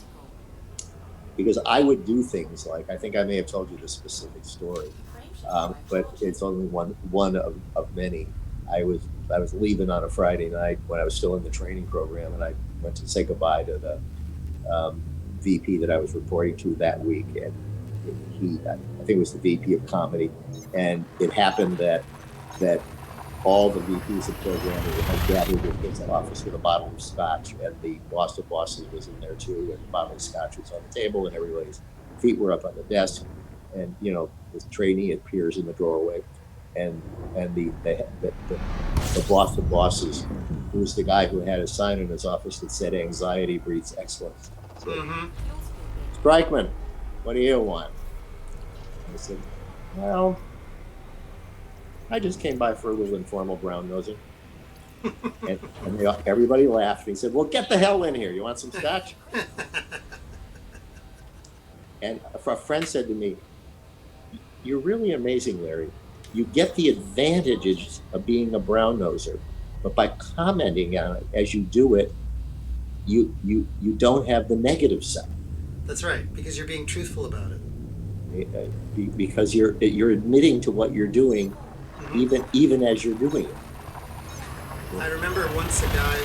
because I would do things like, I think I may have told you this specific story, but it's only one of many. I was leaving on a Friday night when I was still in the training program, and I went to say goodbye to the VP that I was reporting to that week, and I think it was the VP of comedy, and it happened that all the VPs of programming had gathered in his office with a bottle of scotch, and the boss of bosses was in there too, and the bottle of scotch was on the table, and everybody's feet were up on the desk, and the trainee appears in the doorway, and the boss of bosses, who was the guy who had a sign in his office that said "Anxiety breeds excellence." So, Strikeman, what do you want? I said, well, I just came by for a little informal brown nosing. and everybody laughed. And he said, well, get the hell in here. You want some scotch? And a friend said to me, you're really amazing, Larry. You get the advantages of being a brown noser, but by commenting on it as you do it, you don't have the negative side. That's right, because you're being truthful about it. Because you're admitting to what you're doing, even as you're doing it. I remember once a guy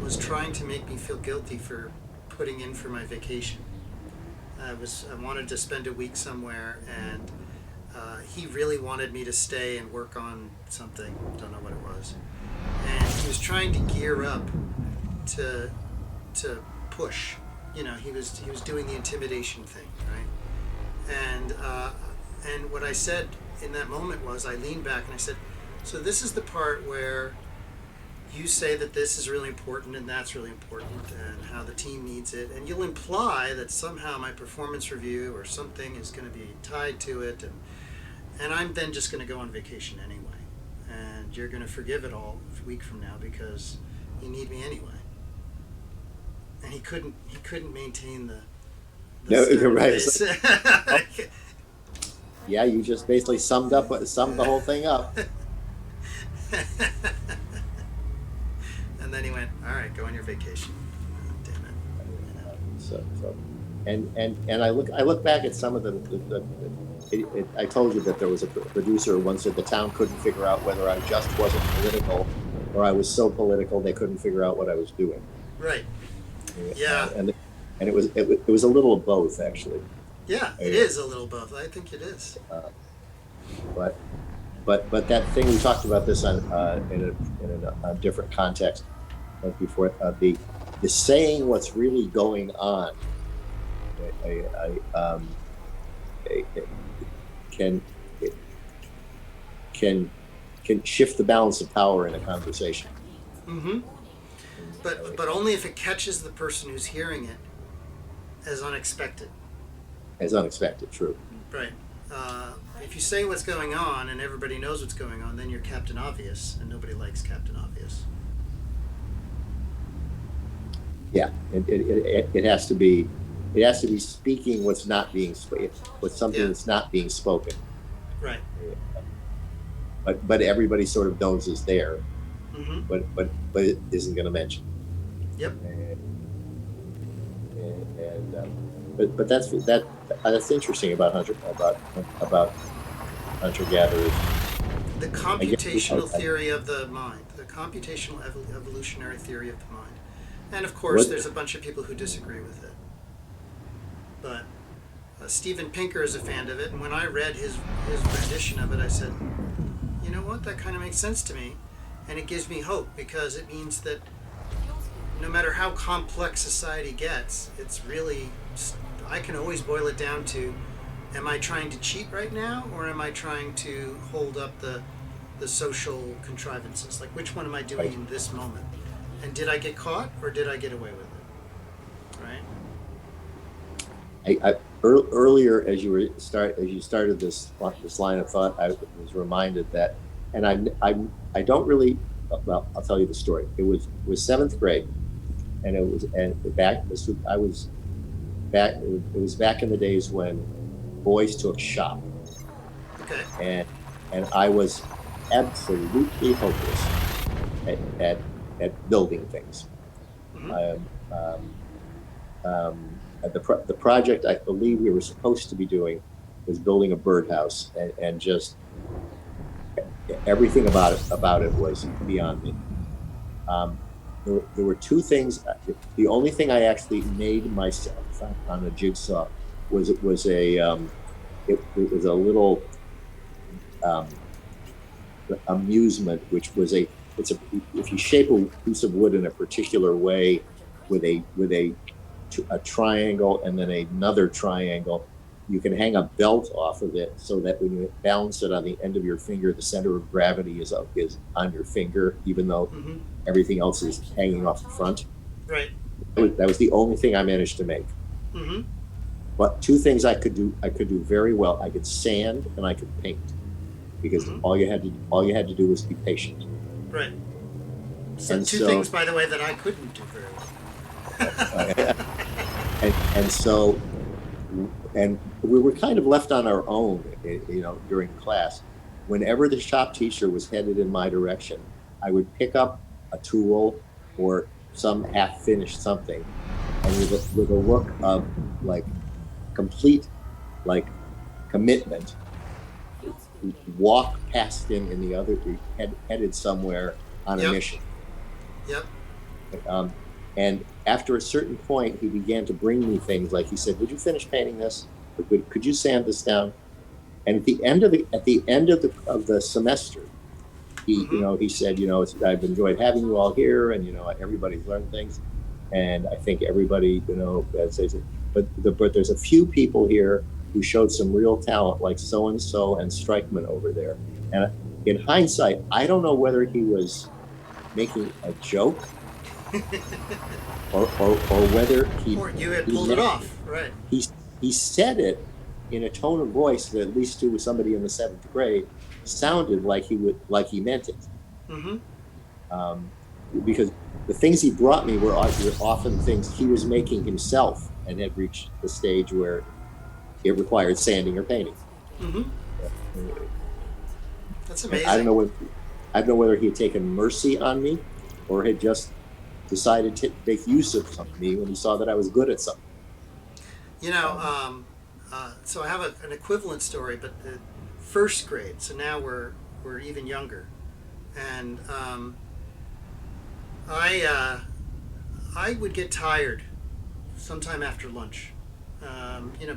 was trying to make me feel guilty for putting in for my vacation. I wanted to spend a week somewhere, and he really wanted me to stay and work on something. Don't know what it was. And he was trying to gear up to push. He was doing the intimidation thing, right? And what I said in that moment was, I leaned back and I said, so this is the part where you say that this is really important and that's really important and how the team needs it, and you'll imply that somehow my performance review or something is going to be tied to it, and I'm then just going to go on vacation anyway, and you're going to forgive it all a week from now because you need me anyway. And he couldn't maintain the no, you're right. Face. Yeah, you just basically summed the whole thing up. And then he went, all right, go on your vacation. Oh, damn it. And I look back at some of I told you that there was a producer who once said the town couldn't figure out whether I just wasn't political or I was so political they couldn't figure out what I was doing. Right. Yeah. And it was a little of both, actually. Yeah, it is a little both. I think it is. But that thing we talked about this in a different context before, the saying what's really going on can shift the balance of power in a conversation. Mm-hmm. But only if it catches the person who's hearing it as unexpected. As unexpected, true. Right. If you say what's going on and everybody knows what's going on, then you're Captain Obvious, and nobody likes Captain Obvious. Yeah, it has to be speaking what's not being spoken, that's not being spoken. Right. But everybody sort of knows is there. Mm-hmm. But it isn't going to mention. Yep. But that's interesting about hunter gatherers. The computational theory of the mind, the computational evolutionary theory of the mind, and of course there's a bunch of people who disagree with it. But Steven Pinker is a fan of it, and when I read his rendition of it, I said, you know what, that kind of makes sense to me, and it gives me hope because it means that no matter how complex society gets, it's really, I can always boil it down to, am I trying to cheat right now, or am I trying to hold up the social contrivances? Like, which one am I doing in this moment? And did I get caught, or did I get away with it? Right? Earlier, as you started this line of thought, I was reminded that, and I don't really. Well, I'll tell you the story. It was seventh grade, and it was back in the days when boys took shop. Okay. And I was absolutely hopeless at building things. Mm-hmm. The project I believe we were supposed to be doing was building a birdhouse, and just everything about it was beyond me. There were two things. The only thing I actually made myself on a jigsaw was a it was a little um, amusement, which was if you shape a piece of wood in a particular way with a triangle and then another triangle, you can hang a belt off of it so that when you balance it on the end of your finger, the center of gravity is on your finger, even though Mm-hmm. everything else is hanging off the front. Right. That was the only thing I managed to make. Mm-hmm. But two things I could do very well. I could sand and I could paint, because Mm-hmm. all you had to do was be patient. Right. So And two so things, by the way, that I couldn't do very well. and so and we were kind of left on our own, during class. Whenever the shop teacher was headed in my direction, I would pick up a tool or some half-finished something, and with a look of like complete like commitment, walk past him in the other headed somewhere on a Yep. mission. Yep. Um, and after a certain point, he began to bring me things like, he said, "Would you finish painting this? Or could you sand this down?" And at the end of the semester, Mm-hmm. he said, "I've enjoyed having you all here, and everybody's learned things, and I think everybody, says it. But there's a few people here who showed some real talent, like so and so and Strikeman over there." And in hindsight, I don't know whether he was making a joke or whether Or you had he pulled it meant off. Right. he he said it in a tone of voice that, at least to somebody in the seventh grade, sounded like he meant it. Mm-hmm. Um, because the things he brought me were often things he was making himself and had reached the stage where it required sanding or painting. Mm-hmm. That's And I don't amazing. know whether he had taken mercy on me or had just decided to make use of me when he saw that I was good at something. You know, Um, so I have an equivalent story, but the first grade. So now we're even younger, and I I would get tired sometime after lunch.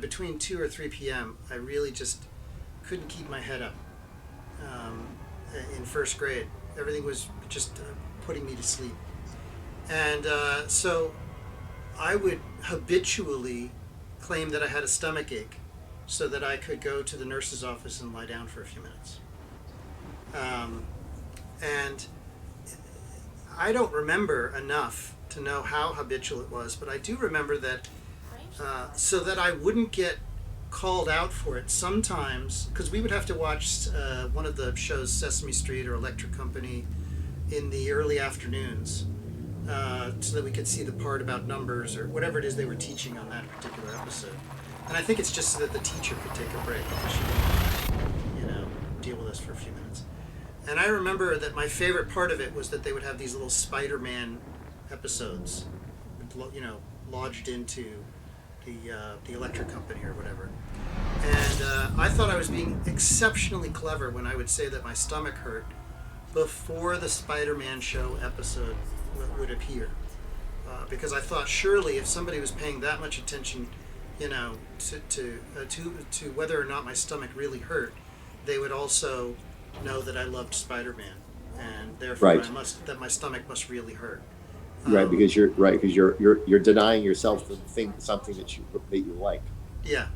Between 2 or 3 p.m., I really just couldn't keep my head up. Um, in first grade, everything was just putting me to sleep, and so I would habitually claim that I had a stomach ache so that I could go to the nurse's office and lie down for a few minutes. Um, and I don't remember enough to know how habitual it was, but I do remember that so that I wouldn't get called out for it sometimes, because we would have to watch one of the shows, Sesame Street or Electric Company, in the early afternoons, so that we could see the part about numbers or whatever it is they were teaching on that particular episode. And I think it's just so that the teacher could take a break because she didn't, deal with us for a few minutes. And I remember that my favorite part of it was that they would have these little Spider-Man episodes, lodged into the electric company or whatever. And I thought I was being exceptionally clever when I would say that my stomach hurt before the Spider-Man show episode would appear, because I thought surely if somebody was paying that much attention, to whether or not my stomach really hurt, they would also know that I loved Spider-Man, and therefore right. that my stomach must really hurt. Right, Um, because you're denying yourself something that you like. yeah,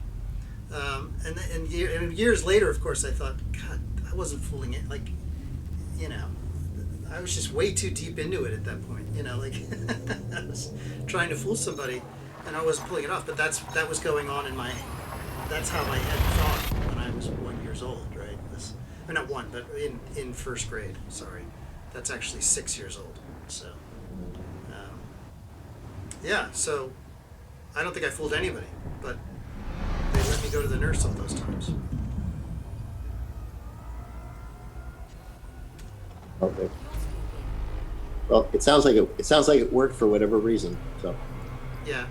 and years later, of course, I thought, God, I wasn't fooling it. Like, you know, I was just way too deep into it at that point. I was trying to fool somebody, and I wasn't pulling it off. But that was going on in my. That's how my head thought when I was 1 year old, right? Or not one, but in first grade. Sorry, that's actually 6 years old. So, um, yeah. So, I don't think I fooled anybody, but they let me go to the nurse all those times. Okay. Well, it sounds like it worked for whatever reason. So Yeah.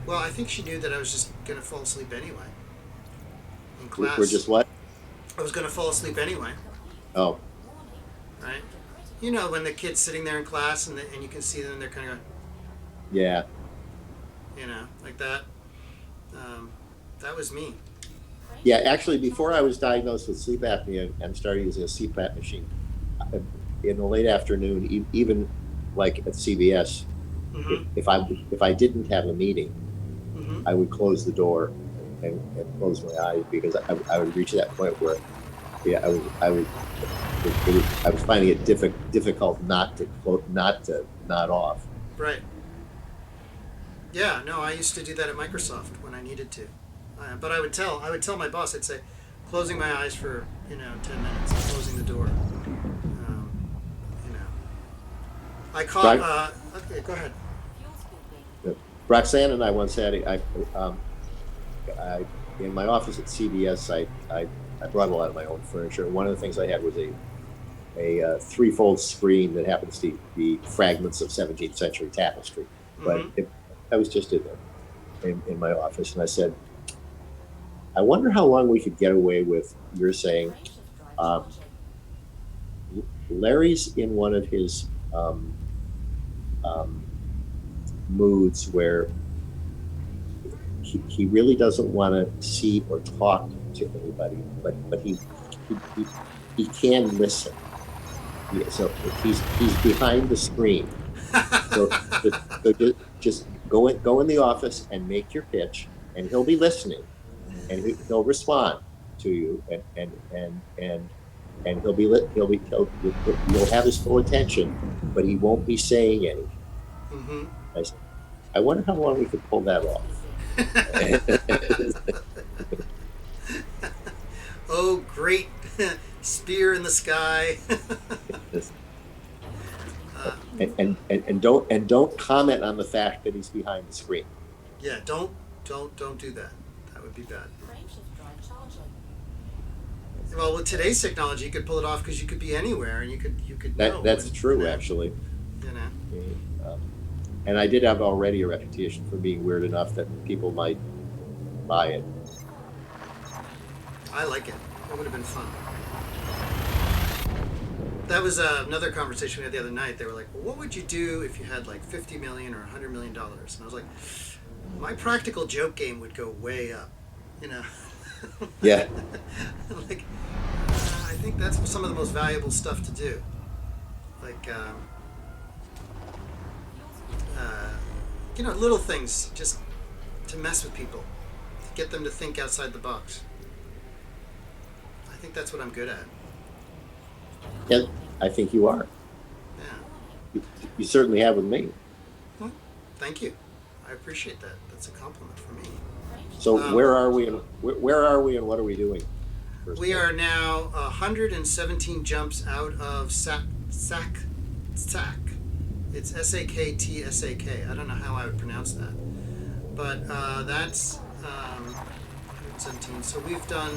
Well, I think she knew that I was just gonna fall asleep anyway in we're class. just what? I was gonna fall asleep anyway, Oh, right? When the kid's sitting there in class and you can see them, they're kind of, yeah. like that. That was me. Yeah, actually, before I was diagnosed with sleep apnea and started using a CPAP machine, I- in the late afternoon, even like at CVS, Mm-hmm. if I didn't have a meeting, Mm-hmm. I would close the door and close my eyes because I would reach that point where, yeah, I was finding it difficult not to not to nod off. Right. Yeah. No, I used to do that at Microsoft when I needed to, but I would tell my boss, I'd say, closing my eyes for 10 minutes, and closing the door. You know, I caught. Right? Okay, go ahead. Roxanne and I once had um, I in my office at CVS. I brought a lot of my own furniture. One of the things I had was a threefold screen that happens to be fragments of 17th century tapestry. But Mm-hmm. I was just in my office, and I said, I wonder how long we could get away with your saying, um, Larry's in one of his um, moods where he really doesn't want to see or talk to anybody, but he, he can listen. So he's behind the screen. So, so just go in the office and make your pitch, and he'll be listening, and he'll respond to you, and you'll have his full attention, but he won't be saying anything. Mm-hmm. I said, I wonder how long we could pull that off. Oh, great spear in the sky. uh, And don't comment on the fact that he's behind the screen. yeah, don't do that. That would be bad. Well, with today's technology, you could pull it off because you could be anywhere and you could know. That's and, true, actually. You know. Um, and I did have already a reputation for being weird enough that people might buy it. I like it. It would have been fun. That was another conversation we had the other night. They were like, well, what would you do if you had like $50 million or $100 million? And I was like, my practical joke game would go way up. You know. Yeah. Like, I think that's some of the most valuable stuff to do. Like, little things just to mess with people, to get them to think outside the box. I think that's what I'm good at. Yeah, I think you are. Yeah. You certainly have with me. Well, thank you. I appreciate that. That's a compliment for me. So where are we and where are we and what are we doing? We are now 117 jumps out of SAK. It's SAKTSAK. I don't know how I would pronounce that, but that's 117. So we've done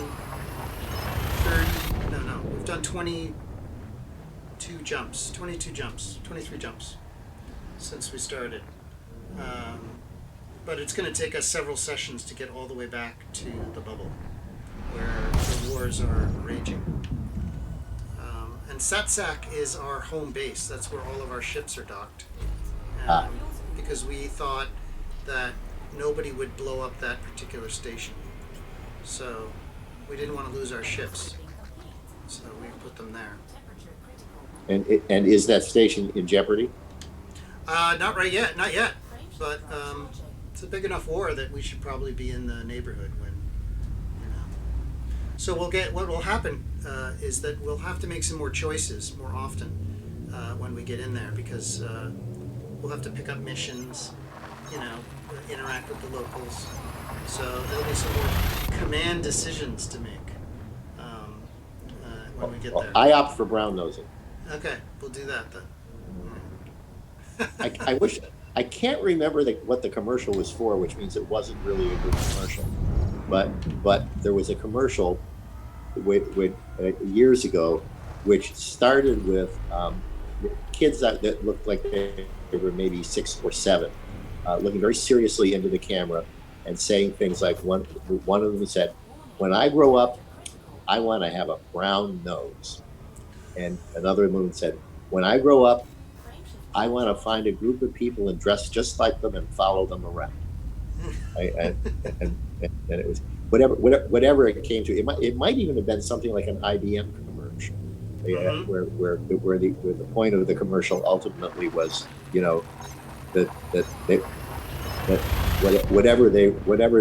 30. No, we've done 22 jumps, 23 jumps since we started. But it's going to take us several sessions to get all the way back to the bubble, where the wars are raging. And Satsak is our home base. That's where all of our ships are docked. Because we thought that nobody would blow up that particular station. So we didn't want to lose our ships. So we put them there. And is that station in jeopardy? Not yet. But it's a big enough war that we should probably be in the neighborhood when, So what will happen is that we'll have to make some more choices more often when we get in there, because we'll have to pick up missions, interact with the locals. So there'll be some more command decisions to make when we get there. I opt for brown nosing. Okay, we'll do that then. I wish I can't remember what the commercial was for, which means it wasn't really a good commercial. But there was a commercial with years ago, which started with kids that looked like they were maybe 6 or 7, looking very seriously into the camera and saying things like one of them said, "When I grow up, I want to have a brown nose," and another one said, "When I grow up, I want to find a group of people and dress just like them and follow them around." And it was whatever it came to. It might even have been something like an IBM commercial, yeah, Mm-hmm. where the point of the commercial ultimately was, that whatever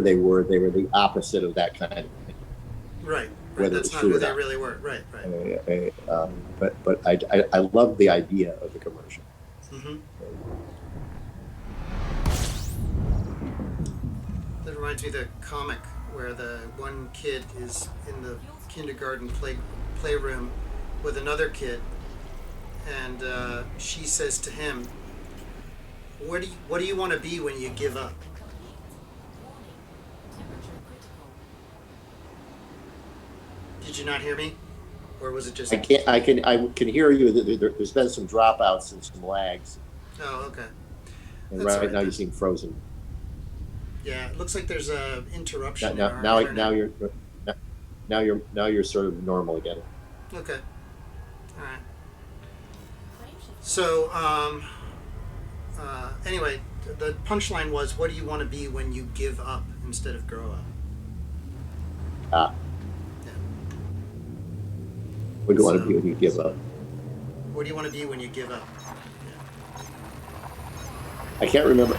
they were, they were the opposite of that kind of thing, Right. Right. whether it That's was not true who or they not. really were. Right. Right. But I love the idea of the commercial. Mm-hmm. That reminds me of the comic where the one kid is in the kindergarten playroom with another kid, and she says to him, "What do you want to be when you give up?" Did you not hear me, or was it just? I can hear you. There's been some dropouts and some lags, Oh, okay. and That's all right right now you then. seem frozen. Yeah, it looks like there's a Now interruption in now our now, internet. now you're now you're sort of normal again. Okay. All right. So, anyway, the punchline was, "What do you want to be when you give up instead of grow up?" Ah, Yeah. what do you want to So, be when you give up? what do you want to be when you give up? I can't remember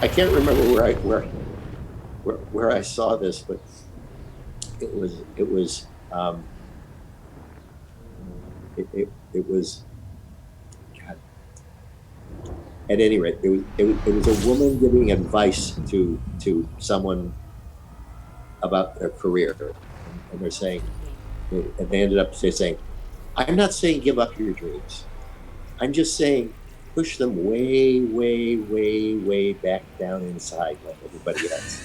where I saw this, but it was God. At any rate, it was a woman giving advice to someone about their career, and they're saying, and they ended up saying, "I'm not saying give up your dreams. I'm just saying push them way, way, way, way back down inside like everybody else."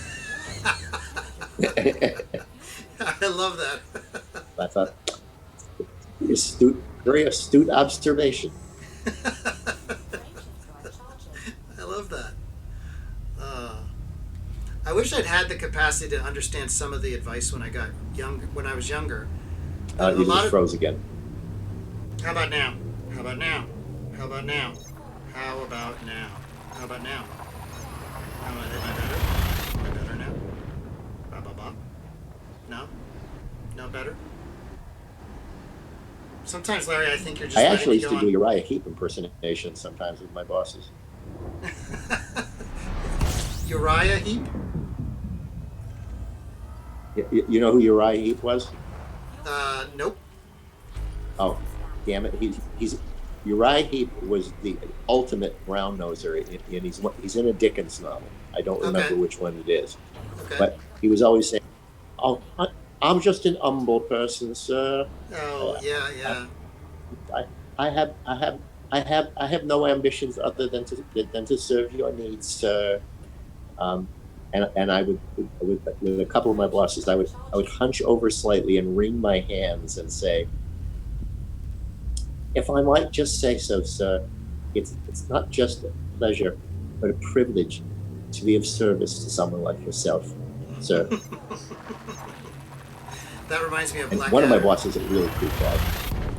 I love that. I thought, very astute observation. I love that. Uh, I wish I'd had the capacity to understand some of the advice when I was younger. A You lot just of. froze again. How about now? How about now? How about now? How about now? How about now? Am I better? Am I better now? Ba ba ba. No? No better? Sometimes, Larry, I think you're I just letting actually me used go to do on. Uriah Heep impersonation sometimes with my bosses. Uriah Heep? You know who Uriah Heep was? Nope. Oh, damn it! He's Uriah Heep was the ultimate brown noser, and he's in a Dickens novel. I don't Okay. remember which one it is, Okay. but he was always saying, "Oh, I'm just an humble person, sir. Oh, I, yeah, I, yeah. I, I have no ambitions other than to serve your needs, sir." Um, and I would, with a couple of my bosses, I would hunch over slightly and wring my hands and say, "If I might just say so, sir, it's not just a pleasure, but a privilege to be of service to someone like yourself, sir." That reminds me of And one of my Blackadder. bosses, it really creeped out.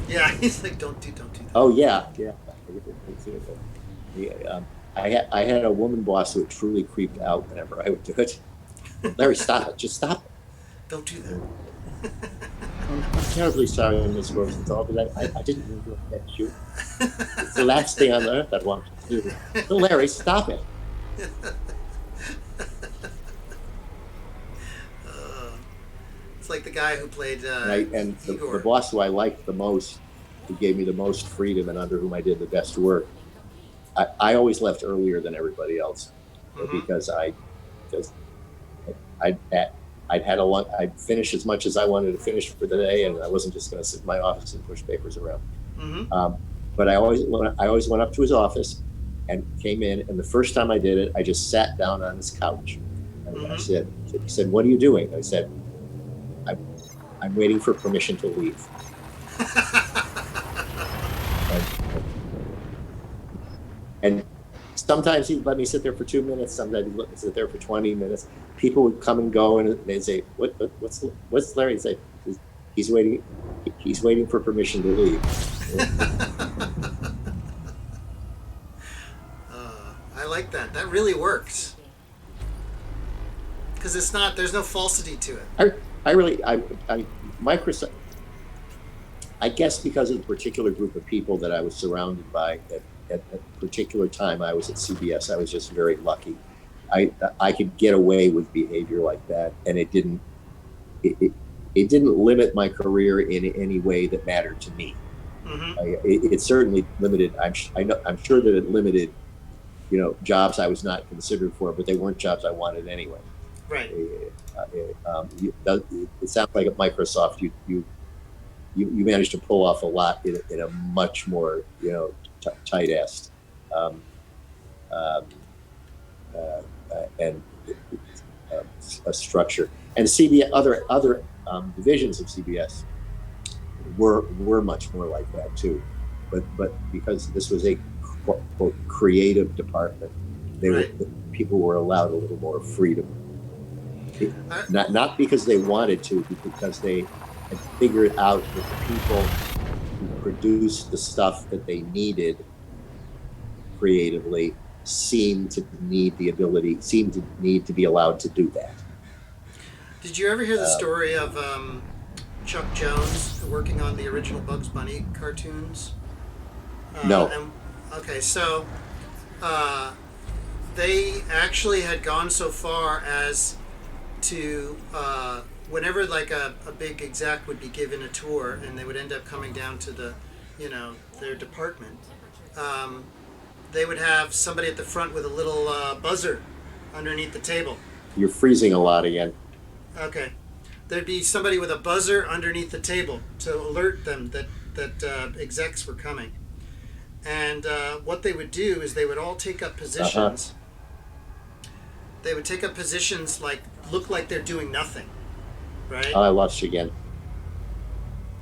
Yeah, he's like, don't do that. Oh yeah, yeah. Yeah, I had a woman boss who truly creeped out whenever I would do it. Larry, stop it! Just stop Don't do that. it. I'm terribly sorry, Miss Rosenthal, but I didn't mean to offend you. It's the last thing on earth I'd want you to do. No, Larry, stop it. Uh, it's like the guy who played And the Igor. boss who I liked the most, who gave me the most freedom and under whom I did the best work, I always left earlier than everybody else, Mm-hmm. because just I'd I'd had a long, I'd finished as much as I wanted to finish for the day, and I wasn't just going to sit in my office and push papers around. Mm-hmm. But I always went up to his office and came in, and the first time I did it, I just sat down on his couch. And Mm-hmm. he said, "What are you doing?" I said, "I'm I'm waiting for permission to leave." And and sometimes he'd let me sit there for 2 minutes. Sometimes he'd let me sit there for 20 minutes. People would come and go, and they'd say, "What's Larry say?" He's waiting. He's waiting for permission to leave. I like that. That really works because it's not. There's no falsity to it. I, I Microsoft. I guess because of the particular group of people that I was surrounded by at a particular time I was at CBS, I was just very lucky. I could get away with behavior like that, and it, it didn't limit my career in any way that mattered to me. Mm-hmm. It certainly limited. I'm sure that it limited, jobs I was not considered for, but they weren't jobs I wanted anyway. Right. It sounds like at Microsoft, you managed to pull off a lot in a much more tight-assed and a structure. And CBS, other divisions of CBS were much more like that too, but because this was a quote creative department, people were allowed a little more freedom. Not because they wanted to, but because they had figured out that the people who produced the stuff that they needed creatively seemed to need to be allowed to do that. Did you ever hear the story of Chuck Jones working on the original Bugs Bunny cartoons? No. So they actually had gone so far as to whenever like a big exec would be given a tour and they would end up coming down to their department, they would have somebody at the front with a little buzzer underneath the table. You're freezing a lot again. Okay. There'd be somebody with a buzzer underneath the table to alert them that execs were coming. And what they would do is they would all take up positions. They would take up positions look like they're doing nothing, right? I lost you again.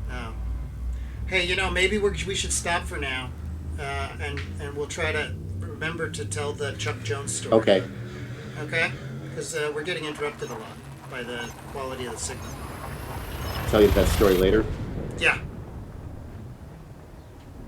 Oh. Hey, maybe we should stop for now, and we'll try to remember to tell the Chuck Jones story. Okay. Okay? Because we're getting interrupted a lot by the quality of the signal. Tell you that story later. Yeah.